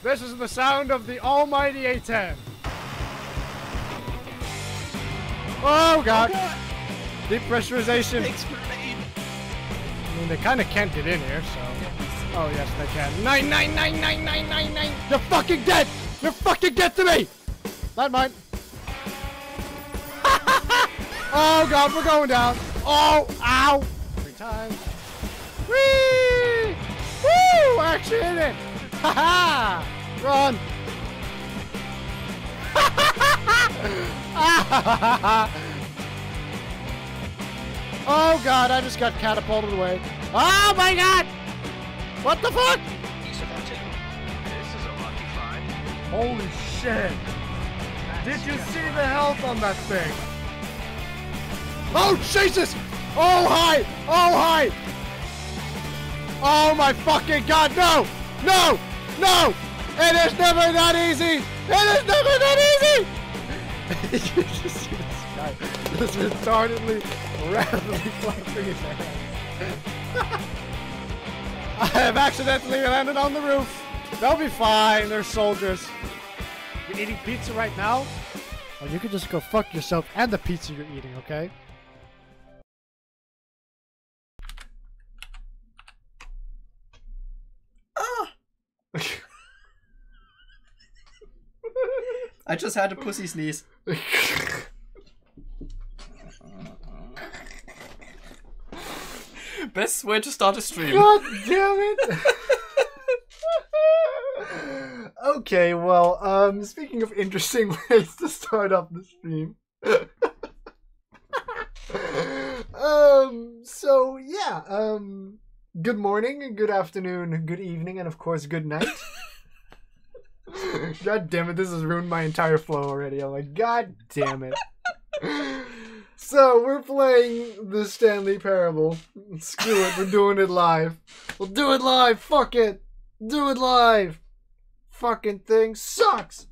This is the sound of the almighty A10. Oh god! Depressurization. Thanks for aid. I mean, they kind of can't get in here, so. Oh yes, they can. 9999999. You're fucking dead. You're fucking dead to me. Not mine. Oh god, we're going down. Oh, ow. 3 times. Whee! Woo! Actually in it. Haha! Run. Oh god, I just got catapulted away. Oh my god! What the fuck? This is a lucky find. Holy shit! Did you see the health on that thing? Oh Jesus! Oh hi! Oh hi! Oh my fucking god! No! No! No! It is never that easy! It is never that easy! You just see this guy just retardedly, rapidly flapping his hands. I have accidentally landed on the roof. They'll be fine. They're soldiers. You're eating pizza right now? Well, you could just go fuck yourself and the pizza you're eating, okay? I just had a pussy sneeze. Best way to start a stream. God damn it! Okay, well, speaking of interesting ways to start up the stream. So yeah, good morning, good afternoon, good evening, and of course, good night. God damn it, this has ruined my entire flow already. I'm like, god damn it. So, we're playing the Stanley Parable. Screw it, we're doing it live. We'll do it live, fuck it. Do it live. Fucking thing sucks.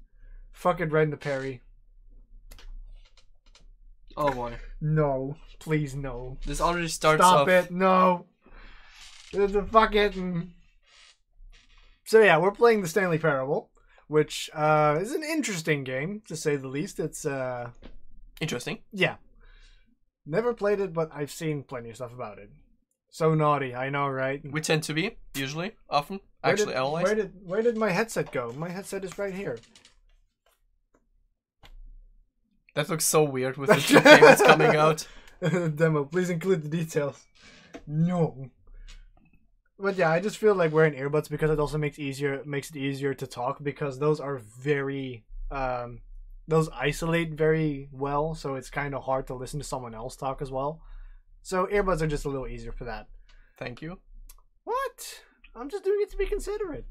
Fucking Red in the Perry. Oh boy. No, please no. This already starts Stop off. it, no. It's a fucking... So yeah, we're playing the Stanley Parable, which is an interesting game, to say the least. It's, Interesting. yeah. Never played it, but I've seen plenty of stuff about it. So naughty, I know, right? We tend to be, usually, often. Actually, always. Where did my headset go? My headset is right here. That looks so weird with the two payments coming out. Demo, please include the details. No. But yeah, I just feel like wearing earbuds because it also makes it easier to talk, because those are very those isolate very well, so it's kind of hard to listen to someone else talk as well. So earbuds are just a little easier for that. Thank you. What? I'm just doing it to be considerate.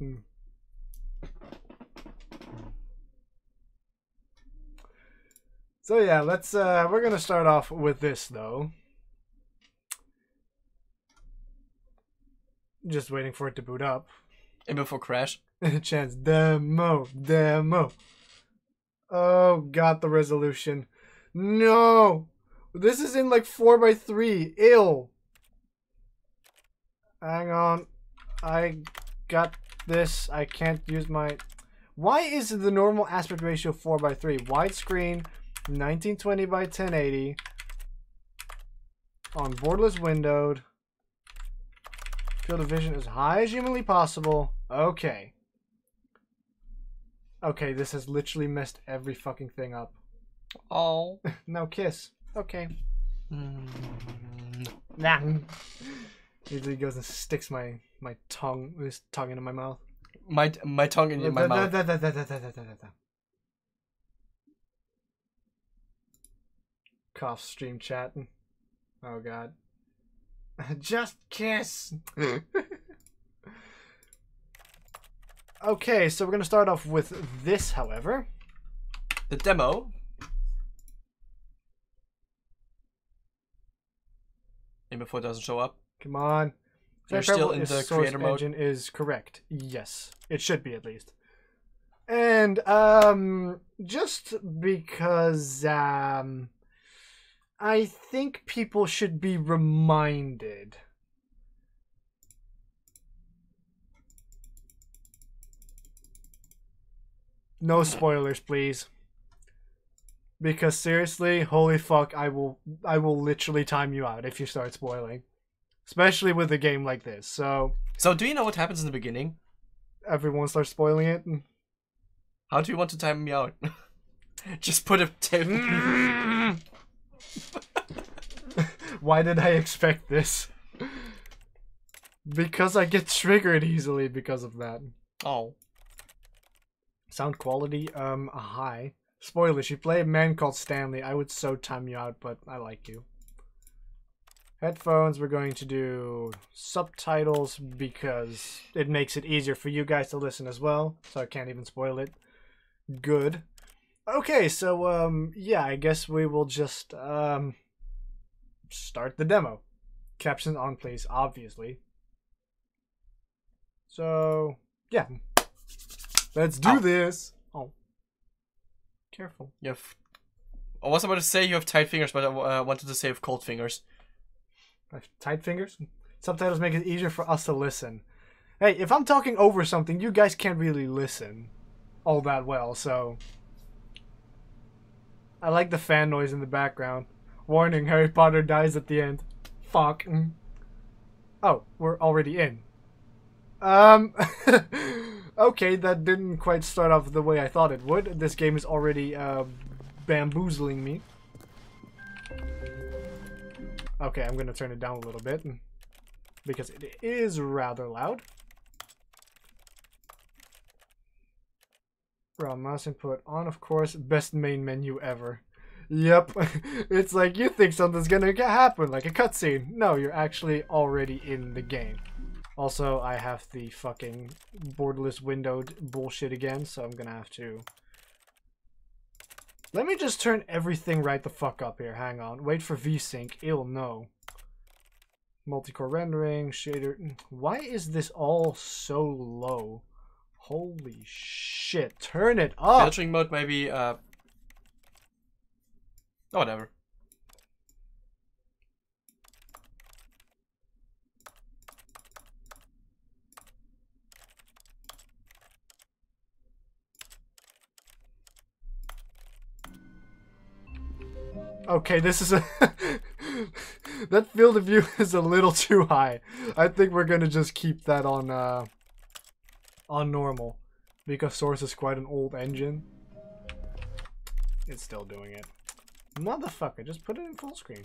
So yeah, let's we're gonna start off with this though. Just waiting for it to boot up. And before crash. Chance demo. Oh god, the resolution. No! This is in like 4:3. Ill. Hang on. I got this. I can't use my... Why is the normal aspect ratio 4:3? Widescreen, 1920 by 1080. On borderless windowed. Field of vision as high as humanly possible. Okay. Okay, this has literally messed every fucking thing up. Oh. No kiss. Okay. No. Nah. Usually goes and sticks his tongue into my mouth. My tongue in my mouth. Cough stream chatting. Oh god. Just kiss. Okay, so we're gonna start off with this, however. The demo. And before it doesn't show up. Come on. You're still in the creator mode. Engine is correct. Yes, it should be at least. And just because I think people should be reminded. No spoilers, please. Because seriously, holy fuck, I will literally time you out if you start spoiling. Especially with a game like this. So do you know what happens in the beginning? Everyone starts spoiling it. How do you want to time me out? Just put a tape. Why did I expect this? Because I get triggered easily because of that. Oh. Sound quality, high. Spoilers, you play a man called Stanley. I would so time you out, but I like you. Headphones, we're going to do subtitles because it makes it easier for you guys to listen as well, so I can't even spoil it. Good. Okay, so, yeah, I guess we will just, start the demo. Captions on, please, obviously. So, yeah. Let's do this. Oh. Careful. You have... I was about to say you have tight fingers, but I wanted to say you have cold fingers. I have tight fingers? Subtitles make it easier for us to listen. Hey, if I'm talking over something, you guys can't really listen all that well, so... I like the fan noise in the background. Warning, Harry Potter dies at the end. Fuck. Oh, we're already in. Okay, that didn't quite start off the way I thought it would. This game is already, bamboozling me. Okay, I'm gonna turn it down a little bit. Because it is rather loud. Raw mouse input on, of course. Best main menu ever. Yep. It's like you think something's gonna happen, like a cutscene. No, you're actually already in the game. Also, I have the fucking borderless windowed bullshit again, so I'm gonna have to... Let me just turn everything right the fuck up here. Hang on. Wait for VSync. It'll know. Multicore rendering, shader... Why is this all so low? Holy shit. Turn it up! Filtering mode maybe, whatever. Okay, this is a... That field of view is a little too high. I think we're gonna just keep that on normal. Because Source is quite an old engine. It's still doing it. Motherfucker, just put it in full screen.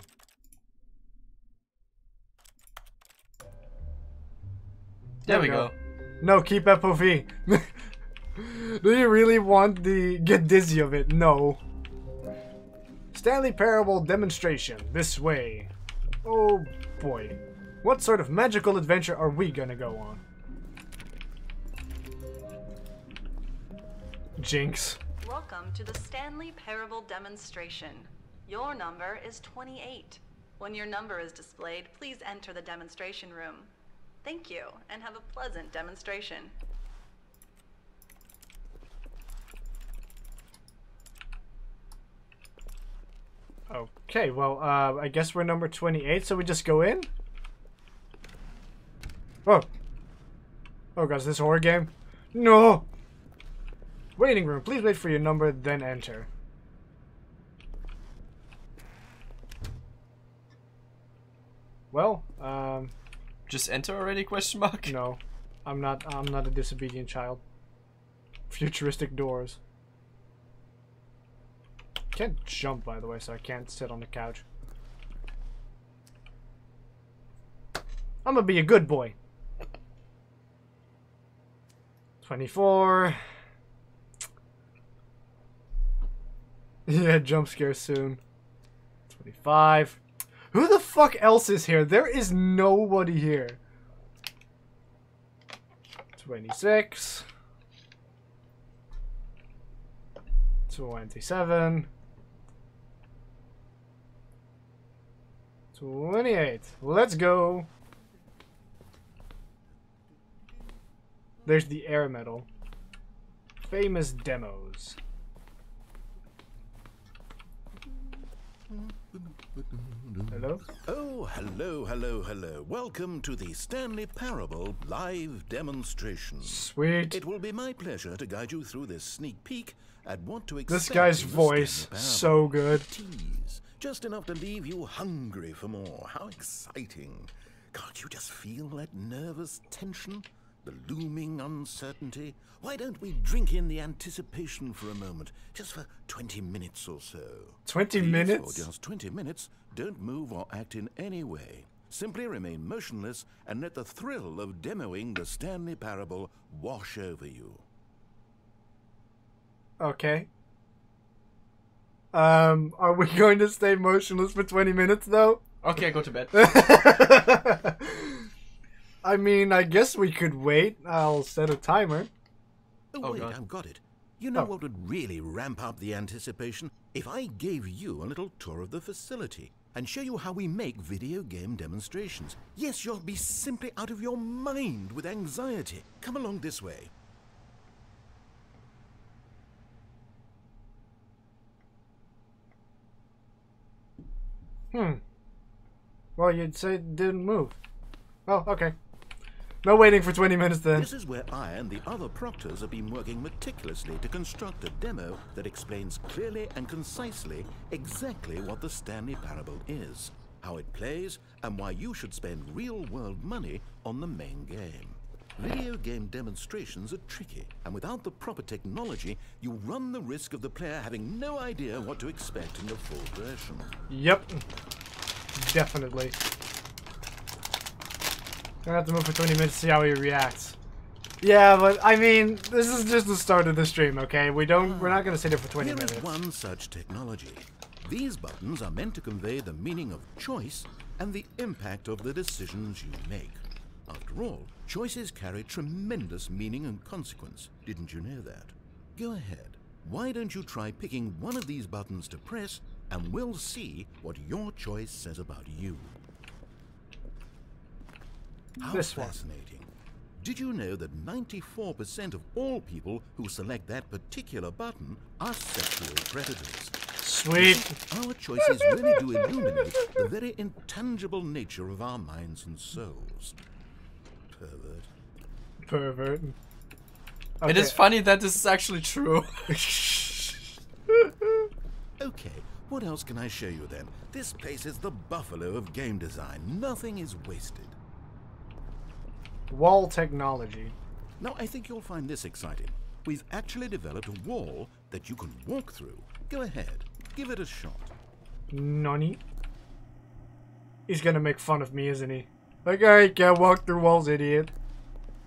There we go. No, keep FOV. Do you really want the get dizzy of it? No. Stanley Parable demonstration. This way. Oh boy. What sort of magical adventure are we gonna go on? Jinx. Welcome to the Stanley Parable demonstration. Your number is 28. When your number is displayed, please enter the demonstration room. Thank you, and have a pleasant demonstration. Okay, well, I guess we're number 28, so we just go in? Oh. Oh god, is this a horror game? No! Waiting room, please wait for your number, then enter. Well, Just enter already, question mark? no. I'm not a disobedient child. Futuristic doors. Can't jump, by the way, so I can't sit on the couch. I'm gonna be a good boy. 24. Yeah, jump scare soon. 25. Who the fuck else is here? There is nobody here. 26. 27. 28. Let's go. There's the air medal. Famous demos. Hello? Oh, hello. Welcome to the Stanley Parable live demonstration. Sweet. It will be my pleasure to guide you through this sneak peek at what to expect. This guy's in the voice, Stanley Parable. so good. Tease, just enough to leave you hungry for more. How exciting. Can't you just feel that nervous tension? The looming uncertainty? Why don't we drink in the anticipation for a moment, just for 20 minutes or so? 20 Please, minutes? For just 20 minutes, don't move or act in any way. Simply remain motionless and let the thrill of demoing the Stanley Parable wash over you. Okay. Are we going to stay motionless for 20 minutes, though? Okay, go to bed. I mean, I guess we could wait. I'll set a timer. Oh, wait, God. I've got it. You know what would really ramp up the anticipation? If I gave you a little tour of the facility and show you how we make video game demonstrations. Yes, you'll be simply out of your mind with anxiety. Come along this way. Well, you'd say it didn't move. Oh, okay. No waiting for 20 minutes then. This is where I and the other proctors have been working meticulously to construct a demo that explains clearly and concisely exactly what the Stanley Parable is, how it plays, and why you should spend real-world money on the main game. Video game demonstrations are tricky, and without the proper technology, you run the risk of the player having no idea what to expect in the full version. Yep. Definitely. Gonna have to move for 20 minutes to see how he reacts. Yeah, but I mean, this is just the start of the stream, okay? We're not gonna sit here for 20 Here minutes. is one such technology. These buttons are meant to convey the meaning of choice and the impact of the decisions you make. After all, choices carry tremendous meaning and consequence. Didn't you know that? Go ahead. Why don't you try picking one of these buttons to press, and we'll see what your choice says about you. How This one. fascinating. Did you know that 94% of all people who select that particular button are sexual predators? Sweet. Our choices really do illuminate the very intangible nature of our minds and souls. Pervert. Pervert. It is funny that this is actually true. Okay, what else can I show you then? This place is the buffalo of game design. Nothing is wasted. Wall technology. Now, I think you'll find this exciting. We've actually developed a wall that you can walk through. Go ahead, give it a shot. Nani? He's gonna make fun of me, isn't he? Like, I can't walk through walls, idiot.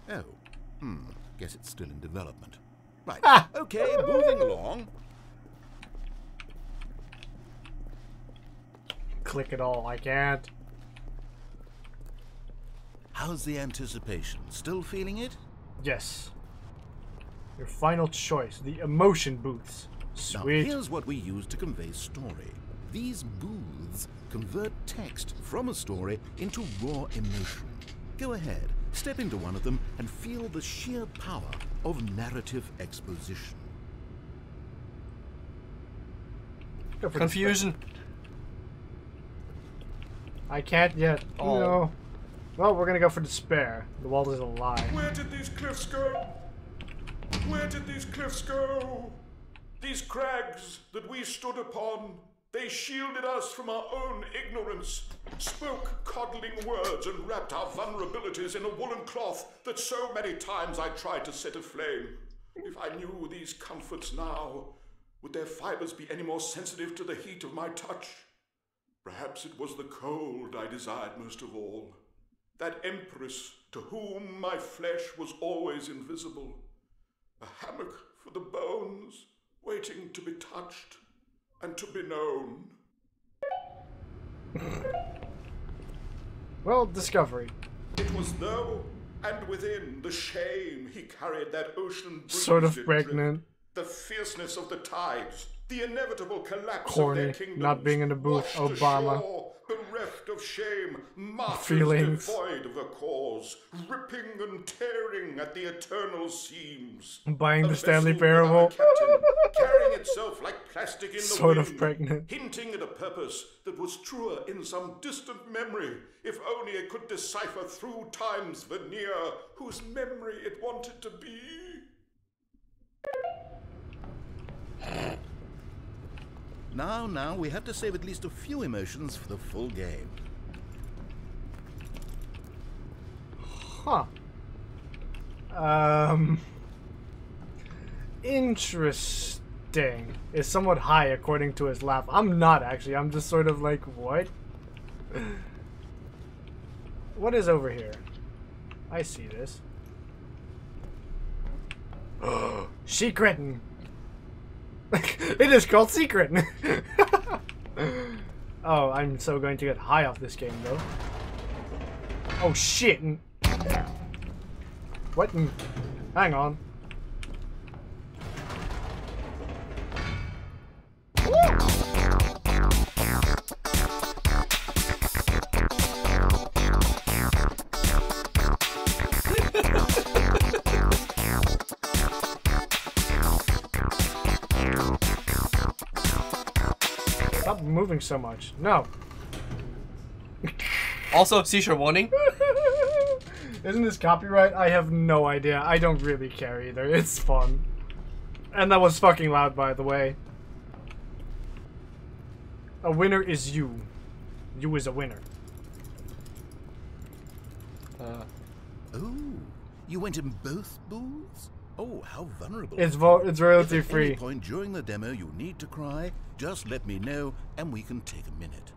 Oh, guess it's still in development. Right, Ah! okay, moving along. Click it all, I can't. How's the anticipation? Still feeling it? Yes. Your final choice, the emotion booths. Now, Sweet. here's what we use to convey story. These booths convert text from a story into raw emotion. Go ahead, step into one of them and feel the sheer power of narrative exposition. Go for Confusion. despair. I can't yet. Oh. No. Well, we're gonna go for despair. The wall is a lie. Where did these cliffs go? Where did these cliffs go? These crags that we stood upon, they shielded us from our own ignorance, spoke coddling words and wrapped our vulnerabilities in a woolen cloth that so many times I tried to set aflame. If I knew these comforts now, would their fibers be any more sensitive to the heat of my touch? Perhaps it was the cold I desired most of all. That empress to whom my flesh was always invisible. A hammock for the bones, waiting to be touched and to be known. Well, discovery. It was though, and within the shame he carried that ocean breeze Sort of it pregnant. drift, the fierceness of the tides, the inevitable collapse Corny, of their kingdoms, not being in the booth, washed Obama. ashore, bereft of shame, martyrs Feelings. devoid of a cause, ripping and tearing at the eternal seams. Buying A the Stanley vessel without a Parable. captain, carrying itself like plastic in the Sort wind, of pregnant. hinting at a purpose that was truer in some distant memory, if only it could decipher through time's veneer whose memory it wanted to be. Now, we have to save at least a few emotions for the full game. Huh. Interesting. Is somewhat high according to his laugh. I'm not actually. I'm just sort of like, what? What is over here? I see this. Secret. It is called Secret. Oh, I'm so going to get high off this game though. Oh shit. What? Hang on. Stop moving so much. No. Also, seizure warning. Isn't this copyright? I have no idea. I don't really care either. It's fun. And that was fucking loud, by the way. A winner is you. You is a winner. Oh, you went in both booths? Oh, how vulnerable. It's royalty If at free. any point during the demo you need to cry, just let me know and we can take a minute.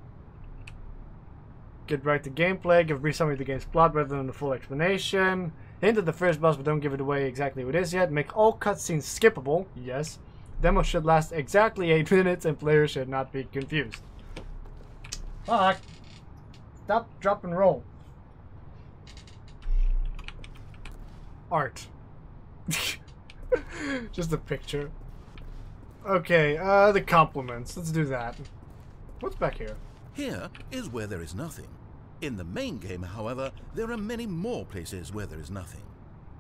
Get right to gameplay, give a brief summary of the game's plot rather than the full explanation. Hint at the first boss, but don't give it away exactly what it is yet. Make all cutscenes skippable. Yes. Demo should last exactly 8 minutes and players should not be confused. Fuck. Stop, drop, and roll. Art. Just a picture. Okay, the compliments. Let's do that. What's back here? Here is where there is nothing. In the main game, however, there are many more places where there is nothing.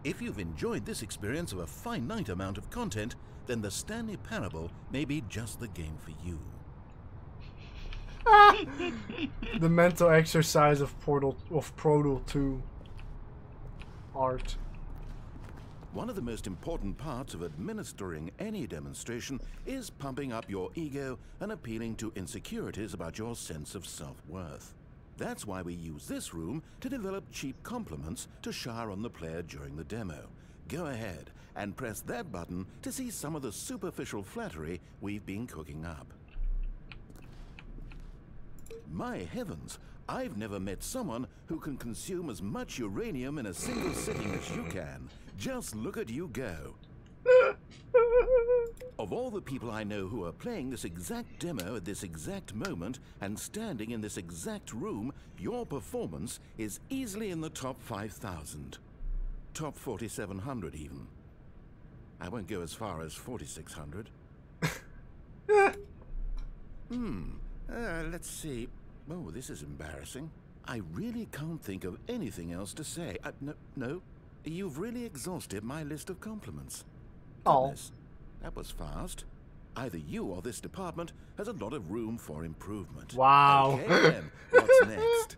If you've enjoyed this experience of a finite amount of content, then the Stanley Parable may be just the game for you. The mental exercise of Portal 2 art. One of the most important parts of administering any demonstration is pumping up your ego and appealing to insecurities about your sense of self-worth. That's why we use this room to develop cheap compliments to shower on the player during the demo. Go ahead and press that button to see some of the superficial flattery we've been cooking up. My heavens, I've never met someone who can consume as much uranium in a single sitting as you can. Just look at you go. Of all the people I know who are playing this exact demo at this exact moment and standing in this exact room, your performance is easily in the top 5,000. Top 4,700 even. I won't go as far as 4,600. Let's see. Oh, this is embarrassing. I really can't think of anything else to say. No. You've really exhausted my list of compliments. Oh. Goodness, that was fast. Either you or this department has a lot of room for improvement. Wow. Okay, then, what's next?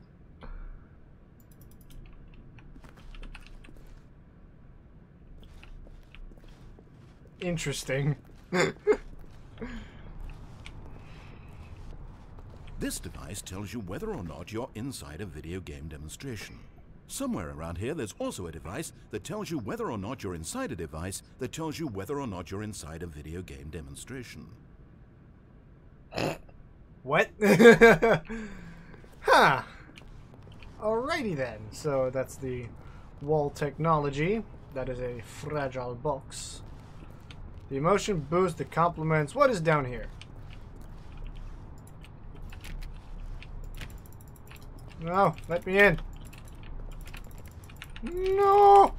Interesting. This device tells you whether or not you're inside a video game demonstration. Somewhere around here, there's also a device that tells you whether or not you're inside a device that tells you whether or not you're inside a video game demonstration. What? Huh. Alrighty then. So that's the wall technology. That is a fragile box. The emotion boost, the compliments. What is down here? No, let me in. No!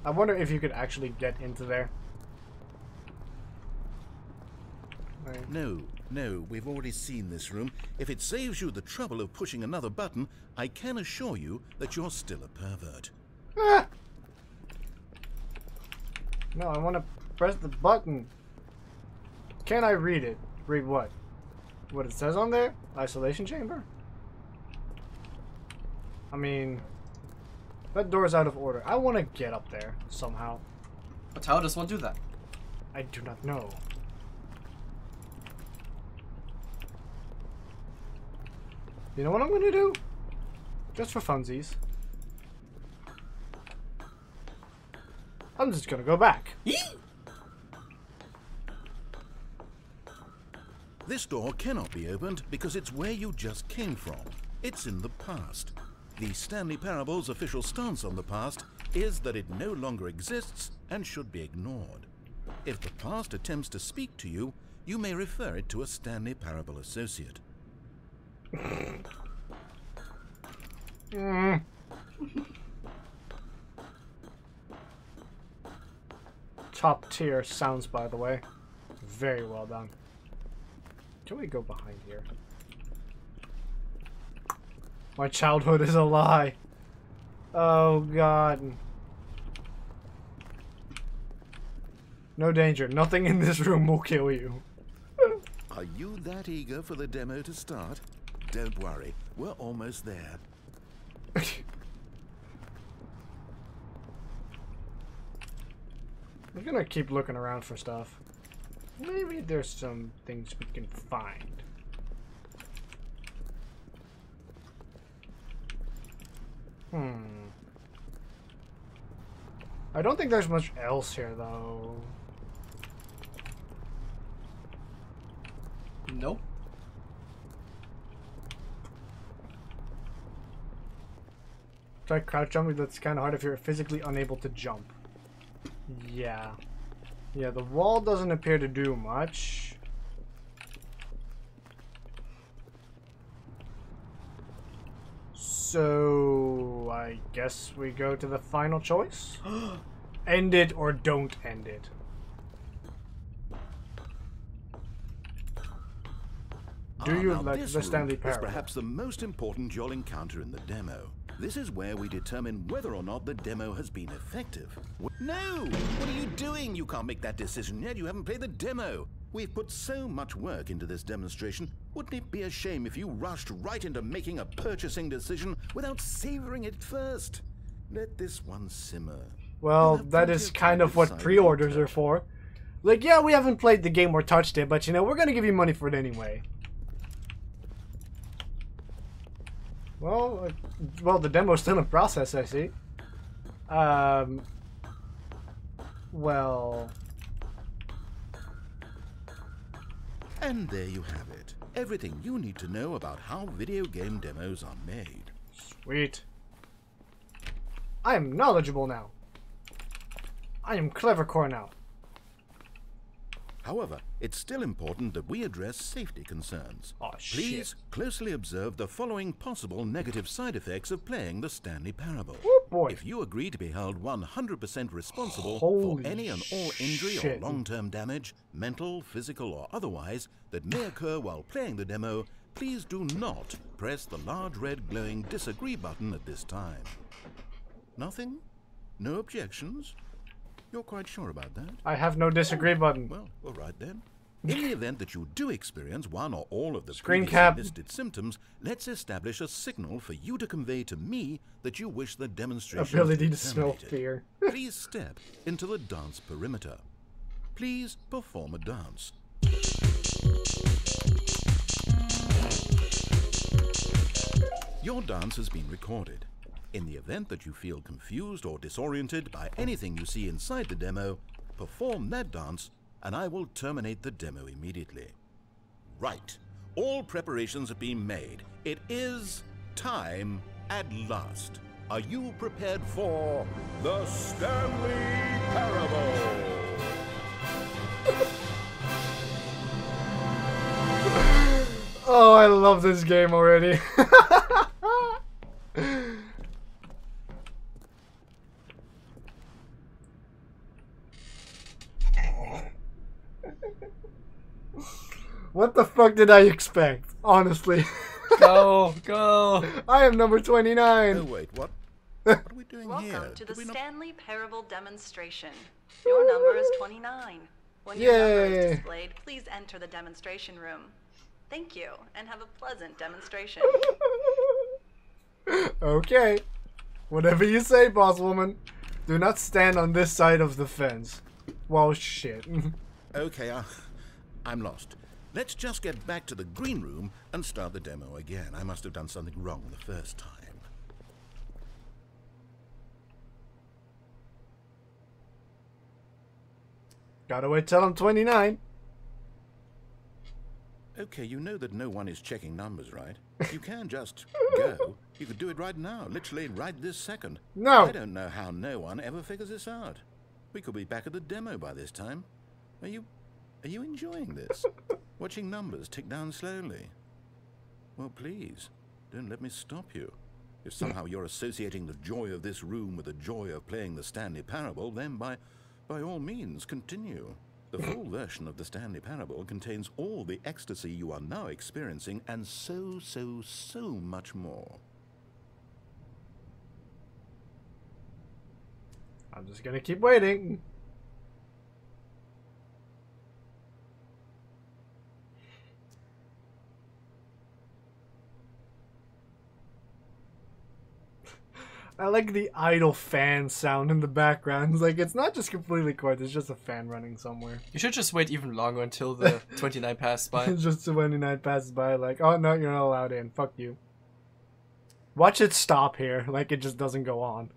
I wonder if you could actually get into there. Right. No, we've already seen this room. If it saves you the trouble of pushing another button, I can assure you that you're still a pervert. Ah! No, I want to press the button. Can I read it? Read what? What it says on there? Isolation chamber? I mean, that door's out of order. I want to get up there somehow. But how does one do that? I do not know. You know what I'm going to do? Just for funsies. I'm just going to go back. This door cannot be opened because it's where you just came from. It's in the past. The Stanley Parable's official stance on the past is that it no longer exists and should be ignored. If the past attempts to speak to you, you may refer it to a Stanley Parable associate. Top tier sounds, by the way. Very well done. Can we go behind here? My childhood is a lie. Oh god. No danger. Nothing in this room will kill you. Are you that eager for the demo to start? Don't worry, we're almost there. I'm gonna keep looking around for stuff. Maybe there's some things we can find. I don't think there's much else here, though. Nope. Try crouch jumping, that's kind of hard if you're physically unable to jump. Yeah. Yeah, the wall doesn't appear to do much. So, I guess we go to the final choice? End it or don't end it. Do you like the Stanley Parable? Is perhaps the most important you'll encounter in the demo. This is where we determine whether or not the demo has been effective. No! What are you doing? You can't make that decision yet. You haven't played the demo. We've put so much work into this demonstration. Wouldn't it be a shame if you rushed right into making a purchasing decision without savoring it first? Let this one simmer. Well, that is kind of what pre-orders are for. Like, yeah, we haven't played the game or touched it, but you know, we're gonna give you money for it anyway. Well, the demo's still in process, I see. Well... And there you have it. Everything you need to know about how video game demos are made. Sweet. I am knowledgeable now. I am TheMetallicCore now. However, it's still important that we address safety concerns. Oh, Please shit. closely observe the following possible negative side effects of playing the Stanley Parable. Oh boy. If you agree to be held 100% responsible Holy for any and all injury shit. or long-term damage, mental, physical, or otherwise, that may occur while playing the demo, please do not press the large red glowing disagree button at this time. Nothing? No objections? You're quite sure about that? I have no disagree button. Well, all right then. In the event that you do experience one or all of the Screen previously cap. listed symptoms, let's establish a signal for you to convey to me that you wish the demonstration Ability be to smell terminated. fear. Please step into the dance perimeter. Please perform a dance. Your dance has been recorded. In the event that you feel confused or disoriented by anything you see inside the demo, perform that dance and I will terminate the demo immediately. Right. All preparations have been made. It is time at last. Are you prepared for the Stanley Parable? Oh, I love this game already. What the fuck did I expect? Honestly. Go, go. I am number 29. Oh wait, what? What are we doing Welcome here? to the Did we not... Stanley Parable demonstration. Your number is 29. When your number Yay. is displayed, please enter the demonstration room. Thank you, and have a pleasant demonstration. Okay. Whatever you say, boss woman. Do not stand on this side of the fence. Well, shit. Okay, I'm lost. Let's just get back to the green room and start the demo again. I must have done something wrong the first time. Gotta wait till I'm 29. Okay, you know that no one is checking numbers, right? You can just go. You could do it right now, literally right this second. No. I don't know how no one ever figures this out. We could be back at the demo by this time. Are you enjoying this? Watching numbers tick down slowly? Well, please, don't let me stop you. If somehow you're associating the joy of this room with the joy of playing the Stanley Parable, then by all means, continue. The full version of the Stanley Parable contains all the ecstasy you are now experiencing and so much more. I'm just gonna keep waiting. I like the idle fan sound in the background. It's like, it's not just completely quiet, there's just a fan running somewhere. You should just wait even longer until the 29 passes by. It's just 29 passes by, like, oh no, you're not allowed in. Fuck you. Watch it stop here, like it just doesn't go on.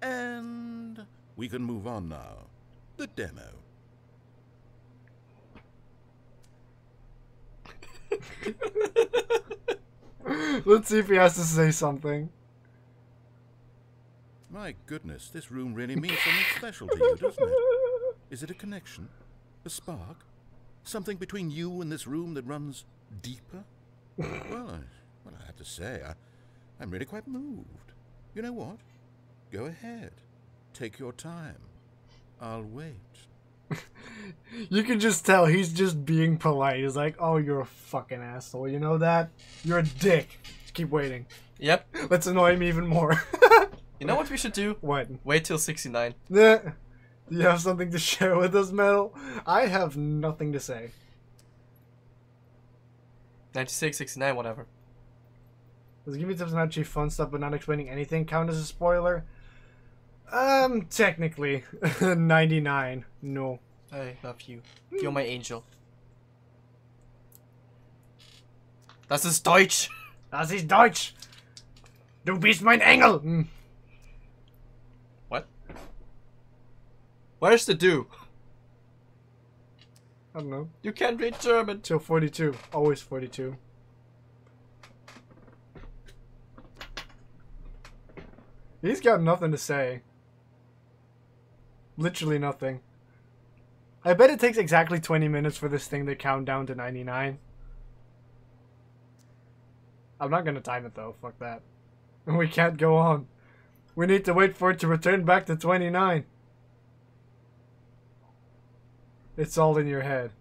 And we can move on now. The demo. Let's see if he has to say something. My goodness, this room really means something special to you, doesn't it? Is it a connection? A spark? Something between you and this room that runs deeper? Well, I have to say, I'm really quite moved. You know what? Go ahead. Take your time. I'll wait. You can just tell he's just being polite. He's like, oh, you're a fucking asshole. You know that? You're a dick. Just keep waiting. Yep. Let's annoy him even more. You know what we should do? What? Wait till 69. Do you have something to share with us, Metal? I have nothing to say. 96, 69, whatever. Does Give Me Tips and actually fun stuff but not explaining anything count as a spoiler? Technically. 99. No. I love you. You're my angel. Das ist Deutsch. Das ist Deutsch. Du bist mein Engel. What? Where's the do? I don't know. You can't read German. Till 42. Always 42. He's got nothing to say. Literally nothing. I bet it takes exactly 20 minutes for this thing to count down to 99. I'm not gonna time it though, fuck that. We can't go on. We need to wait for it to return back to 29. It's all in your head.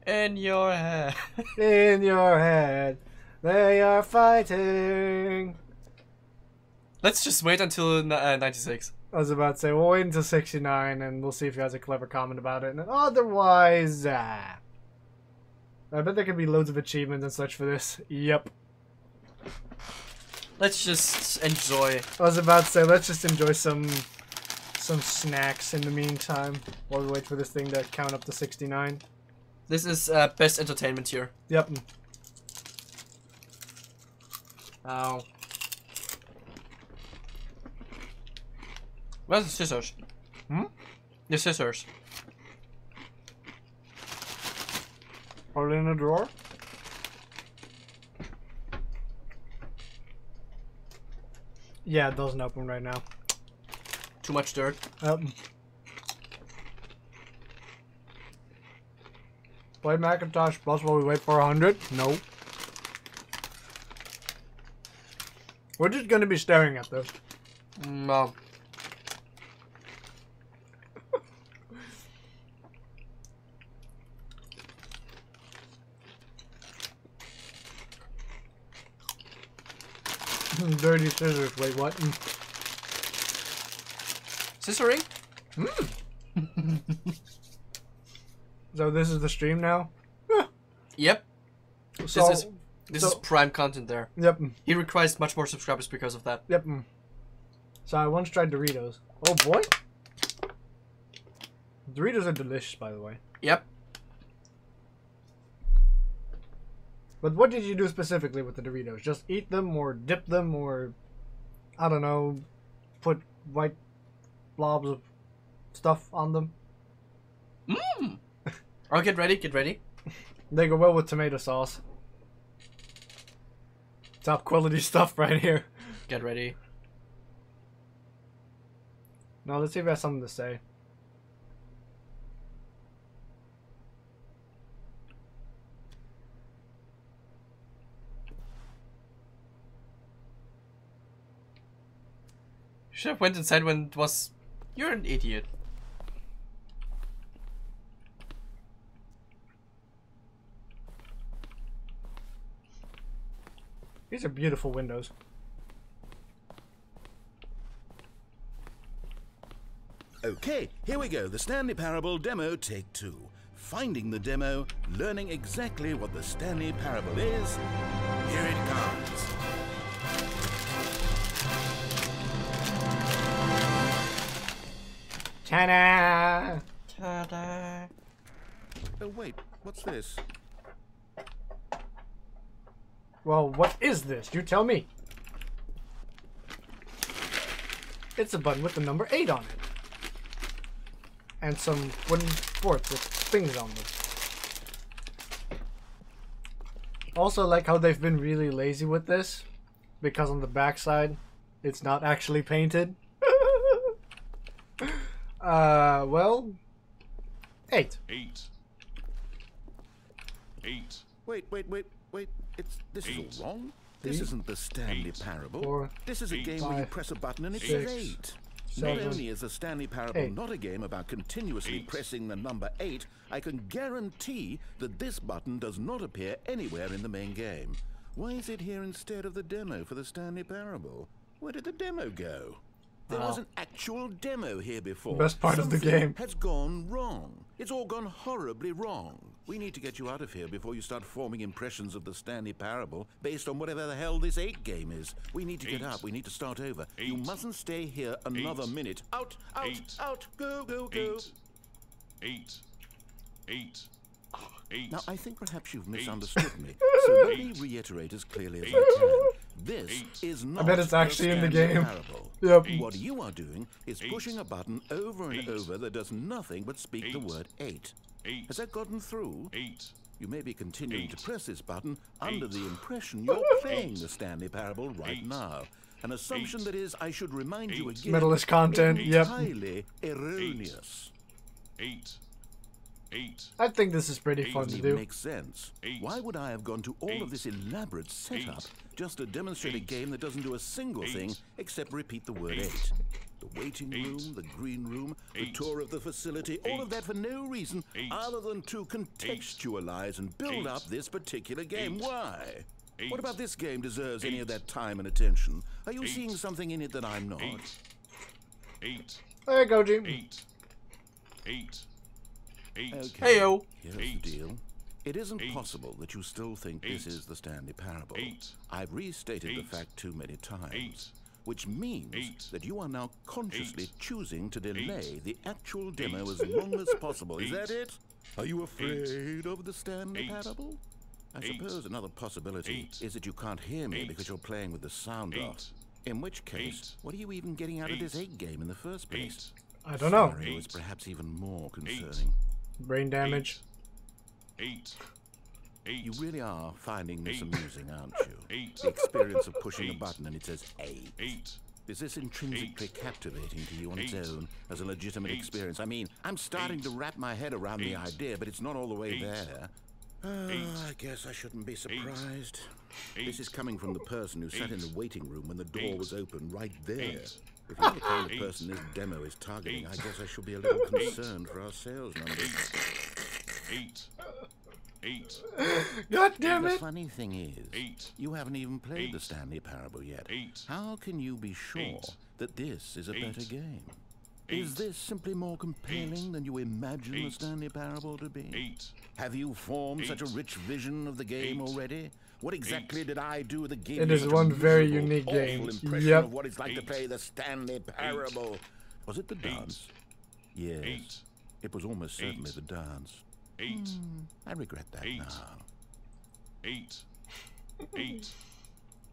In your head. In your head. They are fighting. Let's just wait until 96. I was about to say, we'll wait until 69 and we'll see if he has a clever comment about it. And otherwise, I bet there could be loads of achievements and such for this. Yep. Let's just enjoy. I was about to say, let's just enjoy some snacks in the meantime while we wait for this thing to count up to 69. This is best entertainment here. Yep. Ow. Where's the scissors? Hmm? The scissors. Are they in a drawer? Yeah, it doesn't open right now. Too much dirt. Play Macintosh Plus while we wait for 100? No. We're just gonna be staring at this. No. Dirty scissors. Wait, what? Scissoring? So this is the stream now? Yep. So, This is prime content there. Yep. He requires much more subscribers because of that. Yep. So I once tried Doritos. Oh boy. Doritos are delicious, by the way. Yep. But what did you do specifically with the Doritos? Just eat them or dip them or, I don't know, put white blobs of stuff on them? Mmm! Oh, get ready, get ready. They go well with tomato sauce. Top quality stuff right here. Get ready. Now let's see if I have something to say. You should have went inside when it was... You're an idiot. These are beautiful windows. Okay, here we go. The Stanley Parable demo take 2. Finding the demo, learning exactly what the Stanley Parable is. Here it comes. Ta-da! Ta-da! Oh wait, what's this? Well, what is this? You tell me. It's a button with the number 8 on it. And some wooden boards with things on them. Also, like how they've been really lazy with this. Because on the backside, it's not actually painted. Well... 8. 8. Wait. This is all wrong. This isn't the Stanley Parable. 4, This is a game where you 5, press a button and it 6, says 8. Not 7, only is the Stanley Parable 8. not a game about continuously pressing the number 8, I can guarantee that this button does not appear anywhere in the main game. Why is it here instead of the demo for the Stanley Parable? Where did the demo go? There was an actual demo here before. Best part of the Something game. has gone wrong. It's all gone horribly wrong. We need to get you out of here before you start forming impressions of the Stanley Parable based on whatever the hell this 8 game is. We need to get up. We need to start over. You mustn't stay here another minute. Out, out, go, go, go. 8. 8. Now, I think perhaps you've misunderstood me, so let me reiterate as clearly as I can. This is not I bet it's actually in the Stanley game. Parable. Yep. What you are doing is pushing a button over and over that does nothing but speak the word 8. Has that gotten through? 8. You may be continuing to press this button under the impression you're playing the Stanley Parable right now. An assumption that is, I should remind you again, Metalist content, yep. entirely erroneous. 8. 8. I think this is pretty fun Doesn't to even do. make sense. Why would I have gone to all of this elaborate setup just to demonstrate a game that doesn't do a single thing except repeat the word 8? The waiting room, the green room, the tour of the facility, all of that for no reason other than to contextualize and build up this particular game. Why? What about this game deserves any of that time and attention? Are you seeing something in it that I'm not? 8. There you go, Jim. 8. 8. 8. Okay. Heyo. Here's the deal. It isn't possible that you still think this is the Stanley Parable. I've restated the fact too many times. Which means that you are now consciously choosing to delay the actual demo as long as possible. Is that it? Are you afraid of the Stanley Parable? I suppose another possibility is that you can't hear me because you're playing with the sound off. In which case, what are you even getting out of this 8 game in the first place? I don't know. Scenario is perhaps even more concerning. Brain damage. 8. You really are finding this amusing, aren't you? The experience of pushing a button and it says 8. Is this intrinsically captivating to you on its own as a legitimate experience? I mean, I'm starting to wrap my head around the idea, but it's not all the way there. I guess I shouldn't be surprised. This is coming from the person who sat in the waiting room when the door was open right there. If you're the kind of person this demo is targeting, I guess I should be a little concerned for our sales numbers. 8. God damn The it! funny thing is, you haven't even played the Stanley Parable yet. How can you be sure that this is a better game? Is this simply more compelling than you imagine the Stanley Parable to be? Have you formed such a rich vision of the game already? What exactly did I do that gave It you is such a one very miserable, unique awful game. impression Yep. of what it's like to play the Stanley Parable? Was it the dance? Yes. It was almost certainly the dance. I regret that now.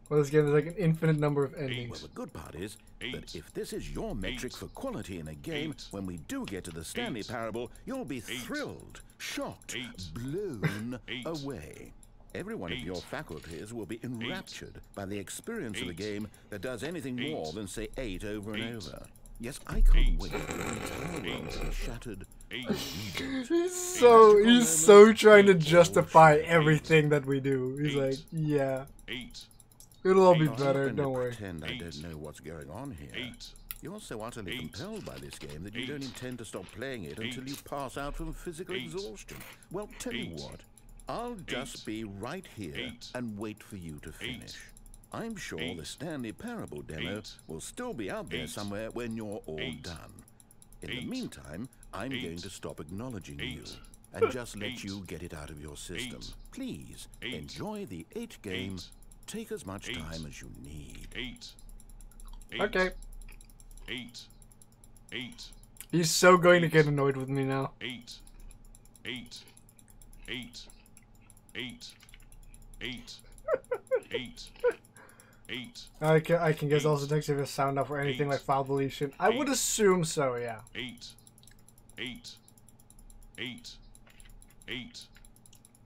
Well, this game is like an infinite number of Well, endings. the good part is that if this is your metric for quality in a game, when we do get to the Stanley Parable, you'll be thrilled, shocked, blown away. Every one of your faculties will be enraptured by the experience of a game that does anything more than say 8 over and over. Yes, I can't wait for the entire world to be shattered. He's so trying to justify everything that we do. He's like, yeah, it'll all be I'm better, going to don't worry. pretend I don't know what's going on here. You're so utterly compelled by this game that you don't intend to stop playing it until you pass out from physical exhaustion. Well, tell you what, I'll just be right here and wait for you to finish. I'm sure the Stanley Parable demo will still be out there somewhere when you're all done. In the meantime, I'm going to stop acknowledging you and just let you get it out of your system. Please, enjoy the 8 game. Take as much time as you need. Okay. He's so going to get annoyed with me now. I can guess also takes a sound off or anything like file deletion. I would assume so, yeah.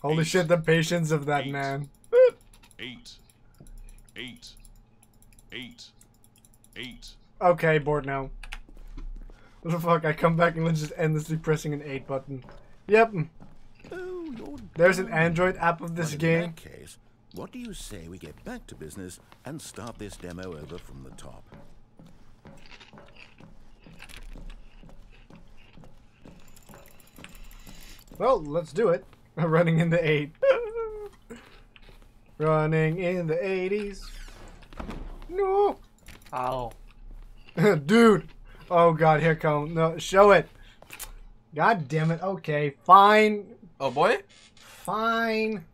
Holy shit, the patience of that man. Okay, bored now. What the fuck, I come back and let's just endlessly pressing an 8 button. Yep. There's an Android app of this game. In that case, what do you say we get back to business and start this demo over from the top? Well, let's do it. Running in the 8. Running in the 80s. No. Ow. Dude. Oh god, here come. No, show it. God damn it. Okay, fine. Oh boy? Fine.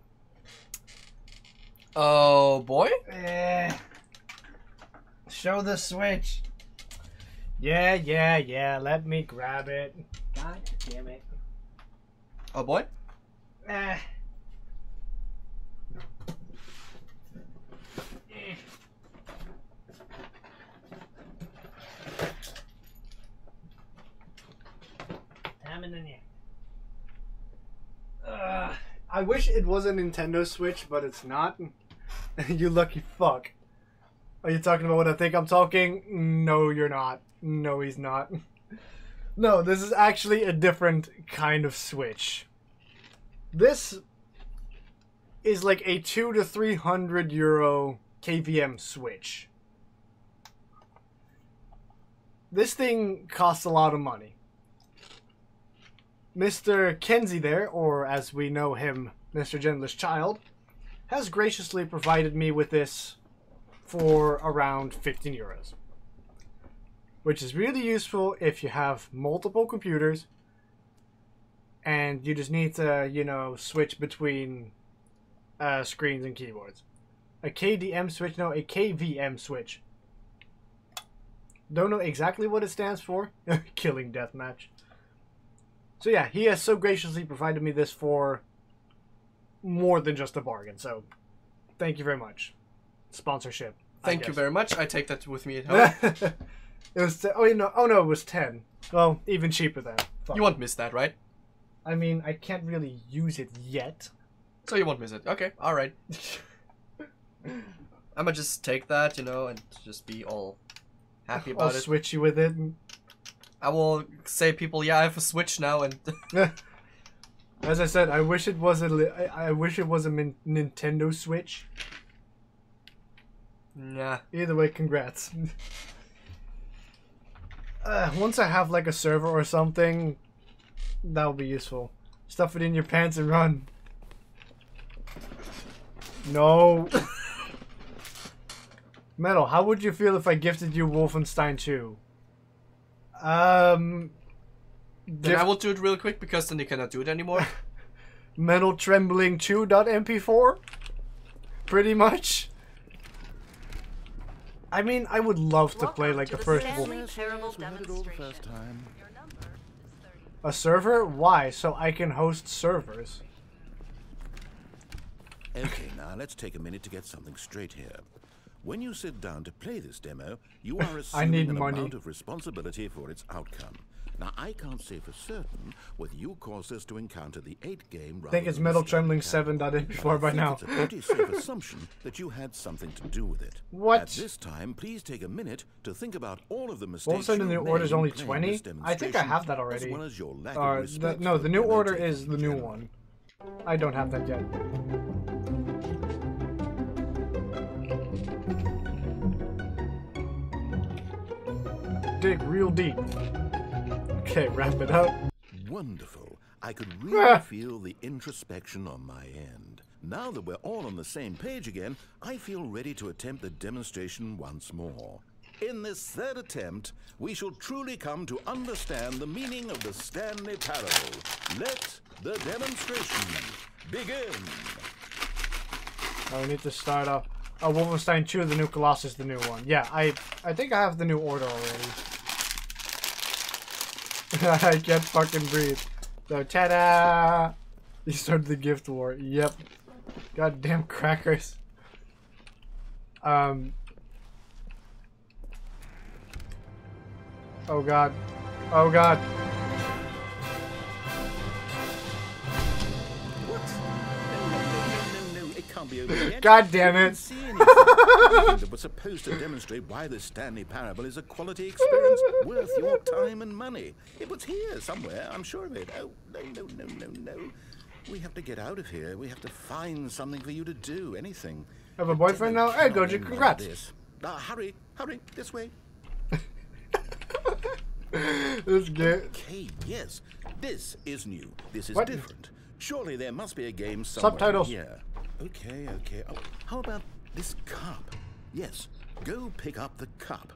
Oh boy? Show the switch. Yeah. Let me grab it. God damn it. Oh boy? I wish it was a Nintendo Switch, but it's not. You lucky fuck. Are you talking about what I think I'm talking? No, you're not. No, he's not. No, this is actually a different kind of Switch. This is like a 200 to 300 euro KVM Switch. This thing costs a lot of money. Mr. Kenzie there, or as we know him, Mr. Gentlest Child, has graciously provided me with this for around 15 euros. Which is really useful if you have multiple computers and you just need to, you know, switch between screens and keyboards. A KDM switch, no, a KVM switch. Don't know exactly what it stands for. Killing Deathmatch. So yeah, he has so graciously provided me this for more than just a bargain. So, thank you very much. Sponsorship. Thank you very much. I take that with me at home. It was oh no, it was 10. Well, even cheaper then. Fuck. You won't miss that, right? I mean, I can't really use it yet. So you won't miss it. Okay, alright. I'ma just take that, you know, and just be all happy about I'll it. switch you with it. I will say people, yeah, I have a Switch now, and As I said, I wish it was a Nintendo Switch. nah. Either way, congrats. Once I have like a server or something, that'll be useful. Stuff it in your pants and run. No. Metal, how would you feel if I gifted you Wolfenstein 2? Then I will do it real quick because then you cannot do it anymore. Metal Trembling 2.mp4? Pretty much. I mean, I would love to play like the first Stanley Wolf. Parable we had it all the demonstration. first time. Your number is 30. A server? Why? So I can host servers. Okay, now let's take a minute to get something straight here. When you sit down to play this demo, you are assuming an amount of responsibility for its outcome. Now, I can't say for certain whether you caused us to encounter the 8-game. I think it's Metal Trembling 7.mp4 by now. It's a pretty safe assumption that you had something to do with it. What? At this time, please take a minute to think about all of the mistakes Wolfenstein you the New made Order is in only playing 20? this I think I have that demonstration, already. as well as your lack of respect No, for the New demo Order takers is the in new general. one. I don't have that yet. Dig real deep. Okay, wrap it up. Wonderful. I could really feel the introspection on my end. Now that we're all on the same page again, I feel ready to attempt the demonstration once more. In this third attempt, we shall truly come to understand the meaning of the Stanley Parable. Let the demonstration begin. I need to start off. Oh, Wolfenstein 2, the new Colossus, the new one. Yeah, I think I have the new order already. I can't fucking breathe. So, ta-da! You started the gift war. Yep. Goddamn crackers. Oh god. Oh god. What? No, it can't be over yet. God damn it. See anything that was supposed to demonstrate why the Stanley Parable is a quality experience worth your time and money. It was here somewhere, I'm sure of it. Oh, no. We have to get out of here. We have to find something for you to do, anything. Have a boyfriend now? Hey, Goji, congrats. Hurry, this way. This game. Okay, yes, this is new. This is What? different. Surely there must be a game somewhere Subtitles. here. Okay. Oh, how about this cup? Yes, go pick up the cup.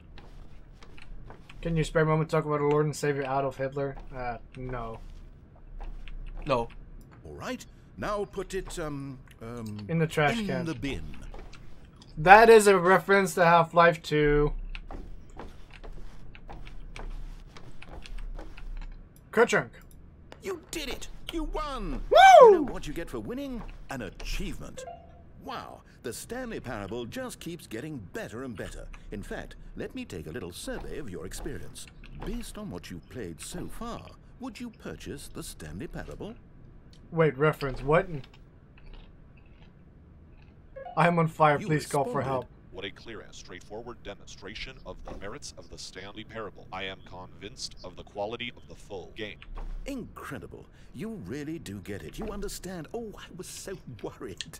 Can you spare a moment to talk about our Lord and Savior Adolf Hitler? No. No. All right, now put it In the trash in can. the bin. That is a reference to Half-Life 2. Kerchunk. You did it! You won! Woo! You know what you get for winning? An achievement. Wow, the Stanley Parable just keeps getting better and better. In fact, let me take a little survey of your experience. Based on what you've played so far, would you purchase the Stanley Parable? Wait, reference. What? I am on fire. You Please call for responded. help. What a clear and straightforward demonstration of the merits of the Stanley Parable. I am convinced of the quality of the full game. Incredible. You really do get it. You understand. Oh, I was so worried.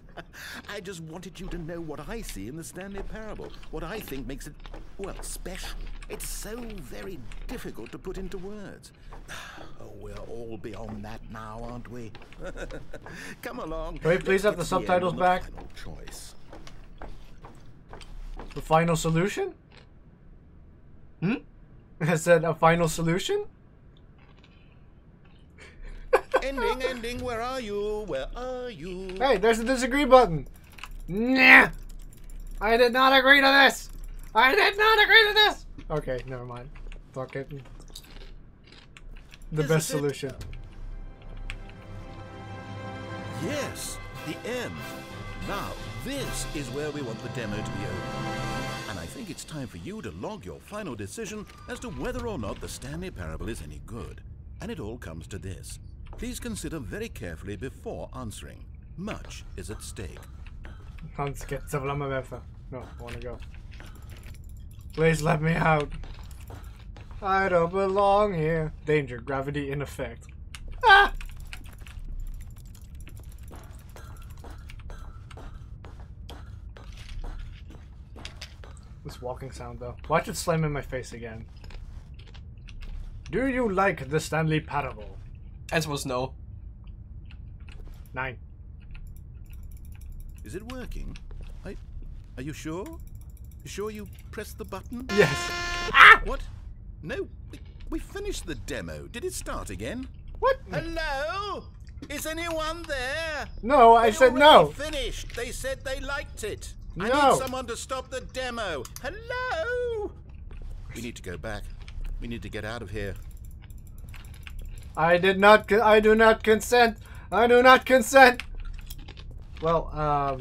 I just wanted you to know what I see in the Stanley Parable. What I think makes it, well, special. It's so very difficult to put into words. Oh, we're all beyond that now, aren't we? Come along. Can we please have Let's the get to end subtitles on back? Final choice. The final solution? Hmm? I said a final solution? Ending, where are you? Where are you? Hey, there's a disagree button. Nah! I did not agree to this! I did not agree to this! Okay, never mind. Fuck it. The This best is it. solution. Yes, the end. Now, this is where we want the demo to be over. And I think it's time for you to log your final decision as to whether or not the Stanley Parable is any good. And it all comes to this. Please consider very carefully before answering. Much is at stake. Hans get No, I wanna go. Please let me out. I don't belong here. Danger, gravity in effect. Ah! This walking sound though. Watch it slam in my face again. Do you like the Stanley Parable? Answer was no. 9. Is it working? Are you sure? You sure you pressed the button? Yes. What? No, we finished the demo. Did it start again? What? Hello? Is anyone there? No, I said no. Finished. They said they liked it. I No. need someone to stop the demo. Hello? We need to go back. We need to get out of here. I do not consent. I do not consent. Well,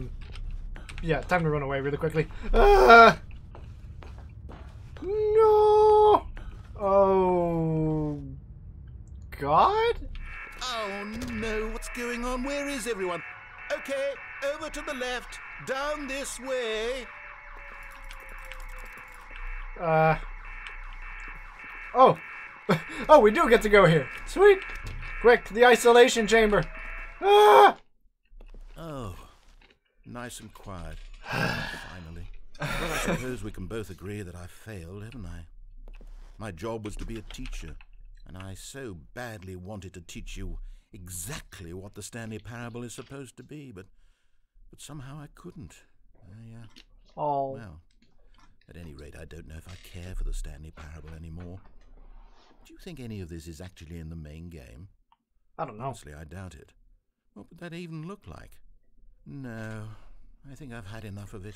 yeah, time to run away really quickly. No. Oh, God? Oh no, what's going on? Where is everyone? Okay, over to the left, down this way. Oh. Oh, we do get to go here. Sweet. Quick, to the isolation chamber. Ah! Oh, nice and quiet. Finally. Well, I suppose we can both agree that I failed, haven't I? My job was to be a teacher, and I so badly wanted to teach you exactly what the Stanley Parable is supposed to be, but somehow I couldn't. Oh. Well, at any rate, I don't know if I care for the Stanley Parable anymore. Do you think any of this is actually in the main game? I don't know. Honestly, I doubt it. What would that even look like? No, I think I've had enough of it.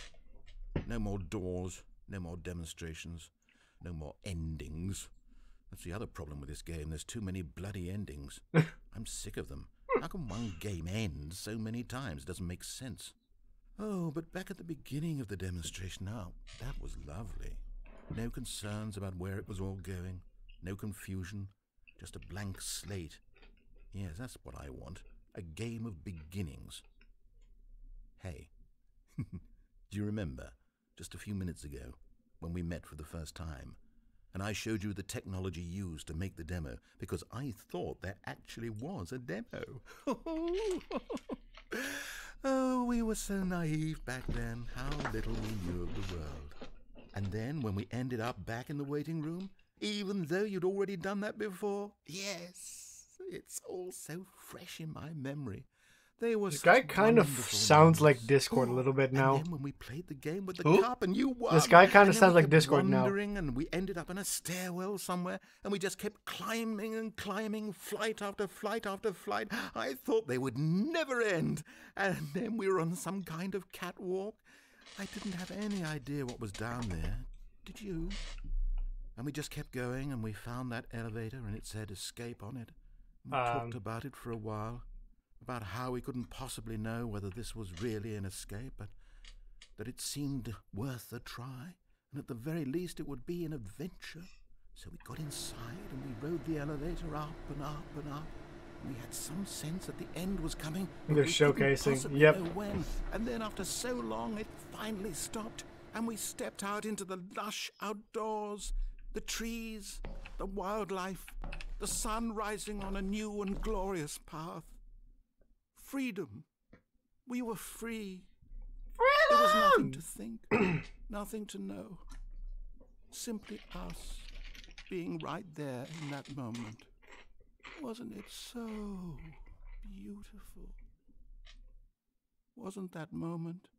No more doors, no more demonstrations, no more endings. That's the other problem with this game. There's too many bloody endings. I'm sick of them. How can one game end so many times? It doesn't make sense. Oh, but back at the beginning of the demonstration, now, that was lovely. No concerns about where it was all going. No confusion. Just a blank slate. Yes, that's what I want. A game of beginnings. Hey, do you remember, just a few minutes ago, when we met for the first time, and I showed you the technology used to make the demo, because I thought there actually was a demo. Oh, we were so naive back then, how little we knew of the world. And then, when we ended up back in the waiting room, even though you'd already done that before, yes, it's all so fresh in my memory. They were This guy kind of sounds like Discord a little bit now. And then when we played the game with the cup and you won. This guy kind of and then sounds we like kept Discord now. wandering and we ended up in a stairwell somewhere and we just kept climbing and climbing, flight after flight after flight. I thought they would never end. And then we were on some kind of catwalk. I didn't have any idea what was down there. Did you? And we just kept going and we found that elevator and it said escape on it. We talked about it for a while. About how we couldn't possibly know whether this was really an escape, but that it seemed worth a try, and at the very least it would be an adventure. So we got inside and we rode the elevator up and up and up. We had some sense that the end was coming. They're showcasing. Yep. Know when. And then after so long, it finally stopped, and we stepped out into the lush outdoors, the trees, the wildlife, the sun rising on a new and glorious path. Freedom. We were free. Freedom! There was nothing to think, nothing to know. Simply us being right there in that moment. Wasn't it so beautiful? Wasn't that moment?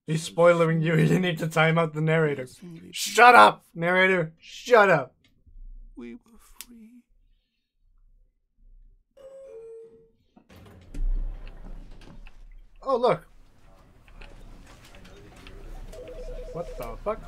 He's spoiling you. You need to time out the narrator. Shut up, narrator. Shut up. We were free. Oh, look. What the fuck?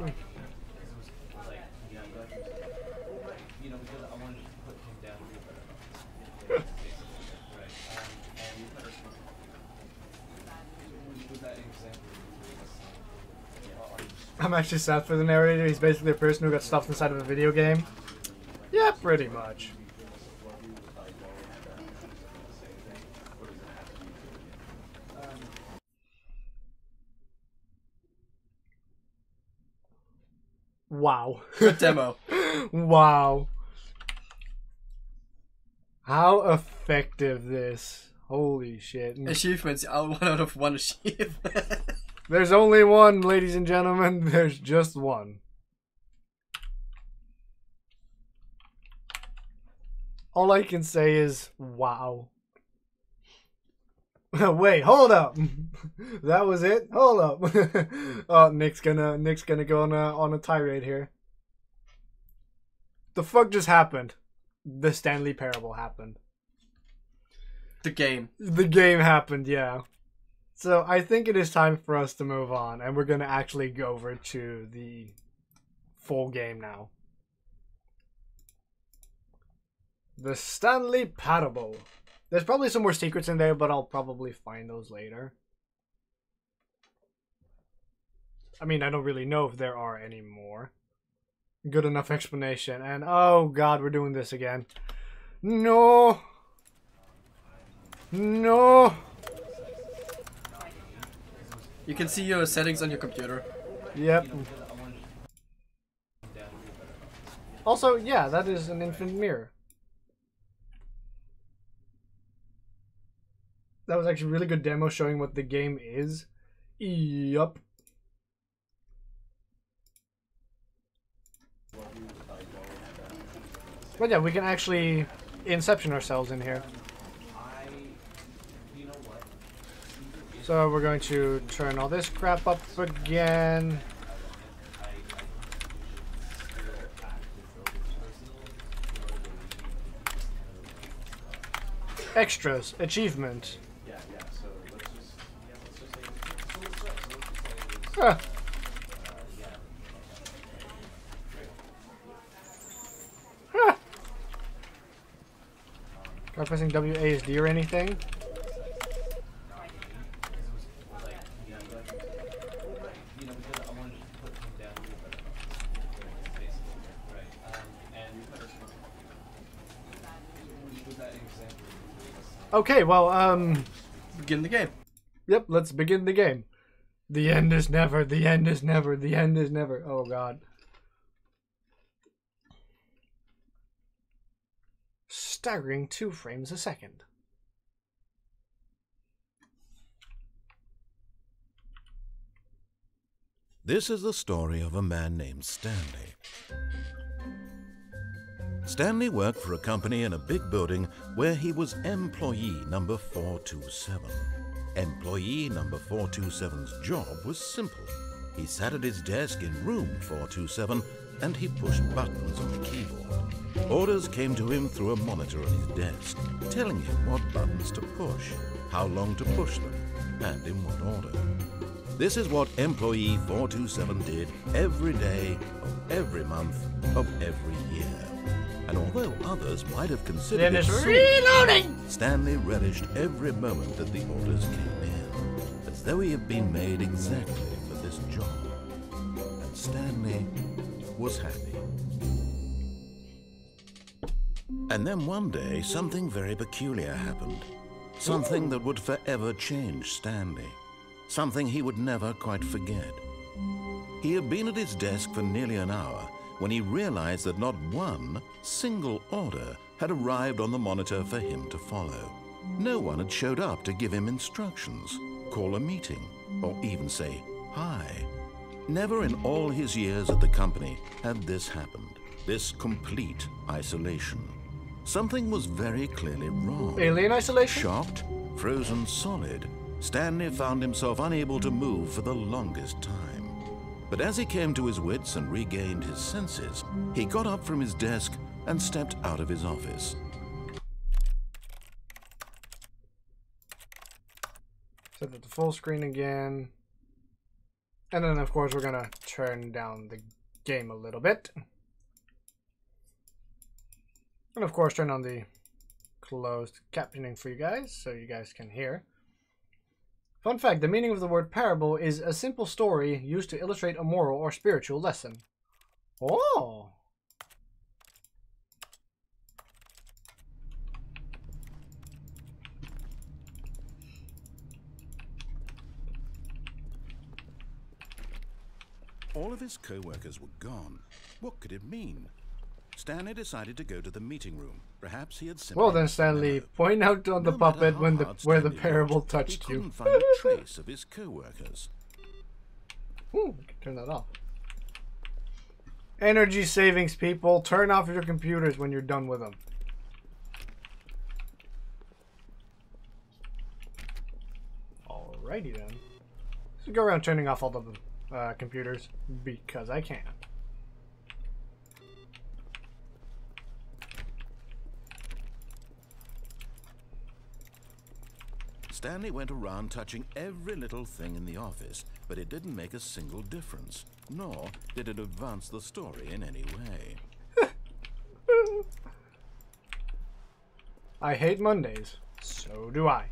I'm actually sad for the narrator. He's basically a person who got stuffed inside of a video game. Yeah, pretty much. Wow. Good demo. Wow. How effective this. Holy shit. Achievements. 1 out of 1 achievement. There's only one, ladies and gentlemen. There's just one. All I can say is, wow. Wait, hold up. That was it? Hold up. Oh, Nick's gonna go on a tirade here. The fuck just happened? The Stanley Parable happened. The game. The game happened, yeah. So I think it is time for us to move on, and we're gonna actually go over to the full game now. The Stanley Parable. There's probably some more secrets in there, but I'll probably find those later. I mean, I don't really know if there are any more. Good enough explanation. And oh god, we're doing this again. No! No! You can see your settings on your computer. Yep. Also, yeah, that is an infinite mirror. That was actually a really good demo showing what the game is. Yup. But yeah, we can actually Inception ourselves in here. So we're going to turn all this crap up again. Extras, achievement. Huh. Huh. Try pressing WASD or anything. Okay, well, Begin the game. Yep, let's begin the game. The end is never, the end is never, the end is never. Oh, God. Staggering 2 frames a second. This is the story of a man named Stanley. Stanley worked for a company in a big building where he was employee number 427. Employee number 427's job was simple. He sat at his desk in room 427 and he pushed buttons on the keyboard. Orders came to him through a monitor on his desk, telling him what buttons to push, how long to push them, and in what order. This is what employee 427 did every day of every month of every year. And although others might have considered it reloading! Stanley relished every moment that the orders came in, as though he had been made exactly for this job. And Stanley was happy. And then one day, something very peculiar happened. Something that would forever change Stanley. Something he would never quite forget. He had been at his desk for nearly an hour when he realized that not one single order had arrived on the monitor for him to follow. No one had showed up to give him instructions, call a meeting, or even say hi. Never in all his years at the company had this happened, this complete isolation. Something was very clearly wrong. Alien isolation? Shocked, frozen solid, Stanley found himself unable to move for the longest time. But as he came to his wits and regained his senses, he got up from his desk and stepped out of his office. Set it to full screen again. And then, of course, we're going to turn down the game a little bit. And, of course, turn on the closed captioning for you guys so you guys can hear. Fun fact, the meaning of the word parable is a simple story used to illustrate a moral or spiritual lesson. Oh! All of his co-workers were gone. What could it mean? Stanley decided to go to the meeting room. Perhaps he had simply... Well then, Stanley, point out on the puppet when where the parable touched you. He couldn't find a trace of his co-workers. Ooh, we can turn that off. Energy savings, people. Turn off your computers when you're done with them. Alrighty then. Let's go around turning off all the computers because I can. Stanley went around touching every little thing in the office, but it didn't make a single difference, nor did it advance the story in any way. I hate Mondays. So do I.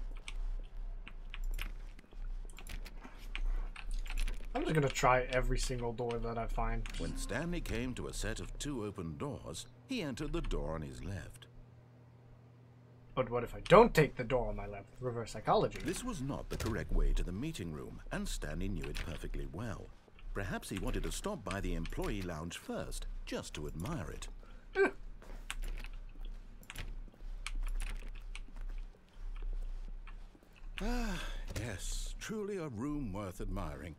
I'm just gonna try every single door that I find. When Stanley came to a set of 2 open doors, he entered the door on his left. But what if I don't take the door on my left? Reverse psychology. This was not the correct way to the meeting room, and Stanley knew it perfectly well. Perhaps he wanted to stop by the employee lounge first, just to admire it. Ah, yes, truly a room worth admiring.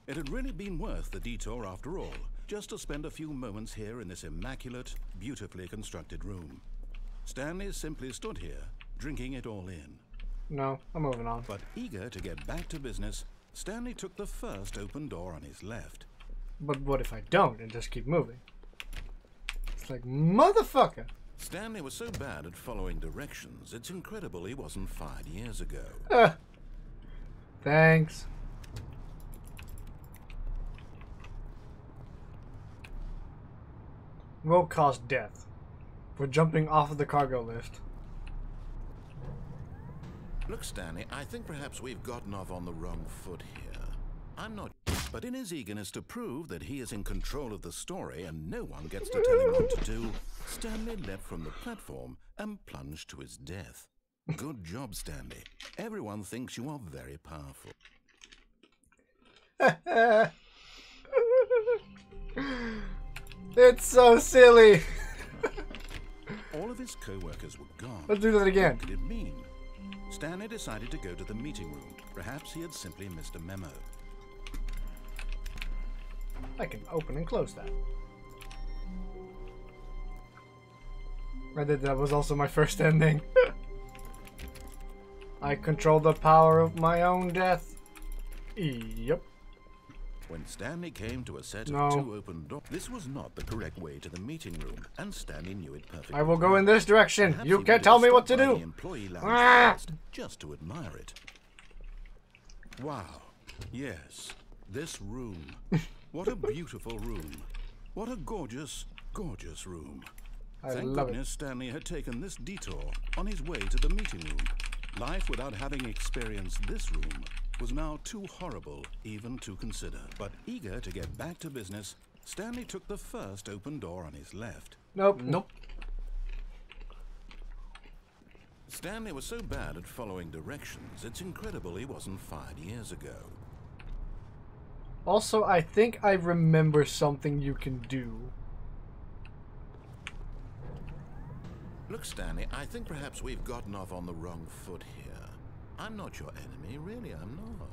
It had really been worth the detour after all, just to spend a few moments here in this immaculate, beautifully constructed room. Stanley simply stood here, drinking it all in. No, I'm moving on. But eager to get back to business, Stanley took the first open door on his left. But what if I don't and just keep moving? It's like, motherfucker! Stanley was so bad at following directions, it's incredible he wasn't fired years ago. Thanks. Will cause death. For jumping off of the cargo lift. Look, Stanley, I think perhaps we've gotten off on the wrong foot here. I'm not... But in his eagerness to prove that he is in control of the story and no one gets to tell him what to do, Stanley leapt from the platform and plunged to his death. Good job, Stanley. Everyone thinks you are very powerful. It's so silly. All of his co-workers were gone. Let's do that again. What could it mean? Stanley decided to go to the meeting room. Perhaps he had simply missed a memo. I can open and close that. That was also my first ending. I control the power of my own death. Yep. When Stanley came to a set No. of 2 open doors, this was not the correct way to the meeting room, and Stanley knew it perfectly. I will go in this direction. Perhaps You he can't wanted tell me stop what to by do. the employee lounge Ah! first, just to admire it. Wow. Yes. This room. What a beautiful room. What a gorgeous, gorgeous room. Thank love goodness Stanley had taken this detour on his way to the meeting room. Life without having experienced this room was now too horrible even to consider. But eager to get back to business, Stanley took the first open door on his left. Nope. Nope. Stanley was so bad at following directions, it's incredible he wasn't fired years ago. Also, I think I remember something you can do. Look, Stanley, I think perhaps we've gotten off on the wrong foot here. I'm not your enemy, really, I'm not.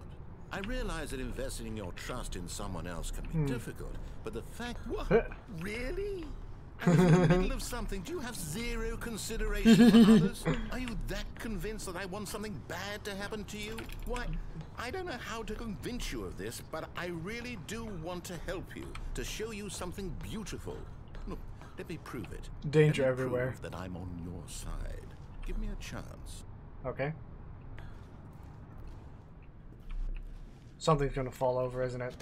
I realize that investing your trust in someone else can be difficult, but the fact... What? Really? I'm in the middle of something. Do you have zero consideration for others? Are you that convinced that I want something bad to happen to you? Why, I don't know how to convince you of this, but I really do want to help you, to show you something beautiful. Look, let me prove it. Danger Let me everywhere. prove that I'm on your side. Give me a chance. Okay. Something's gonna fall over, isn't it?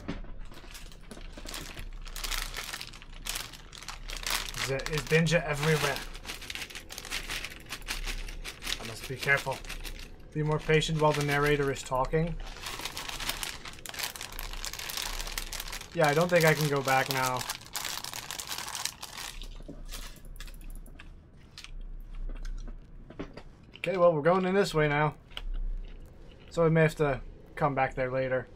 There is danger everywhere. I must be careful. Be more patient while the narrator is talking. Yeah, I don't think I can go back now. Okay, well, we're going in this way now. So we may have to come back there later.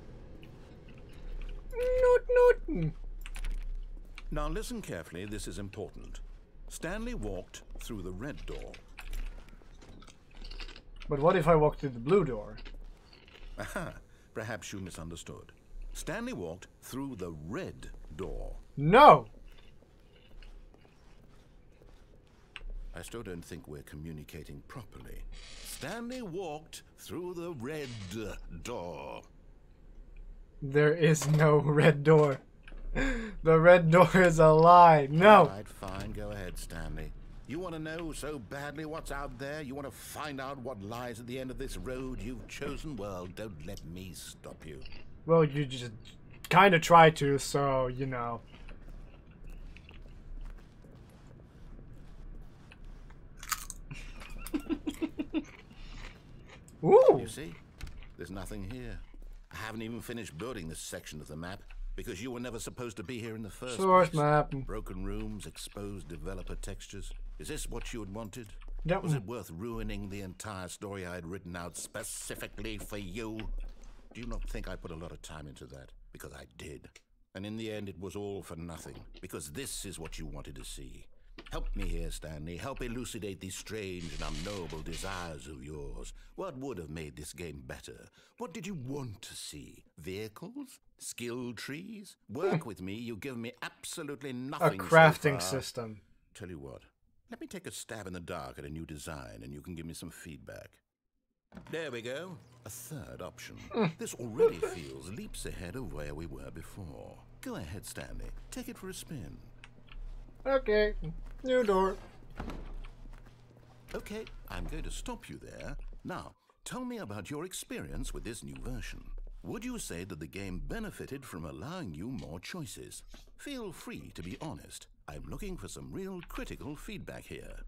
Noot. Now listen carefully, this is important. Stanley walked through the red door. But what if I walk through the blue door? Aha, perhaps you misunderstood. Stanley walked through the red door. No! I still don't think we're communicating properly. Stanley walked through the red door. There is no red door. The red door is a lie. No. All right, fine. Go ahead, Stanley. You want to know so badly what's out there? You want to find out what lies at the end of this road you've chosen? Well, don't let me stop you. Well, you just kind of try to, so, you know. Ooh. You see? There's nothing here. I haven't even finished building this section of the map because you were never supposed to be here in the first Source place. map. Broken rooms, exposed developer textures. Is this what you had wanted? Yep. Was it worth ruining the entire story I had written out specifically for you? Do you not think I put a lot of time into that? Because I did. And in the end, it was all for nothing. Because this is what you wanted to see. Help me here, Stanley. Help elucidate these strange and unknowable desires of yours. What would have made this game better? What did you want to see? Vehicles? Skill trees? Work with me. You've given me absolutely A nothing crafting so far. system. Tell you what. Let me take a stab in the dark at a new design, and you can give me some feedback. There we go. A third option. This already feels leaps ahead of where we were before. Go ahead, Stanley. Take it for a spin. Okay. New door. Okay, I'm going to stop you there. Now, tell me about your experience with this new version. Would you say that the game benefited from allowing you more choices? Feel free to be honest. I'm looking for some real critical feedback here.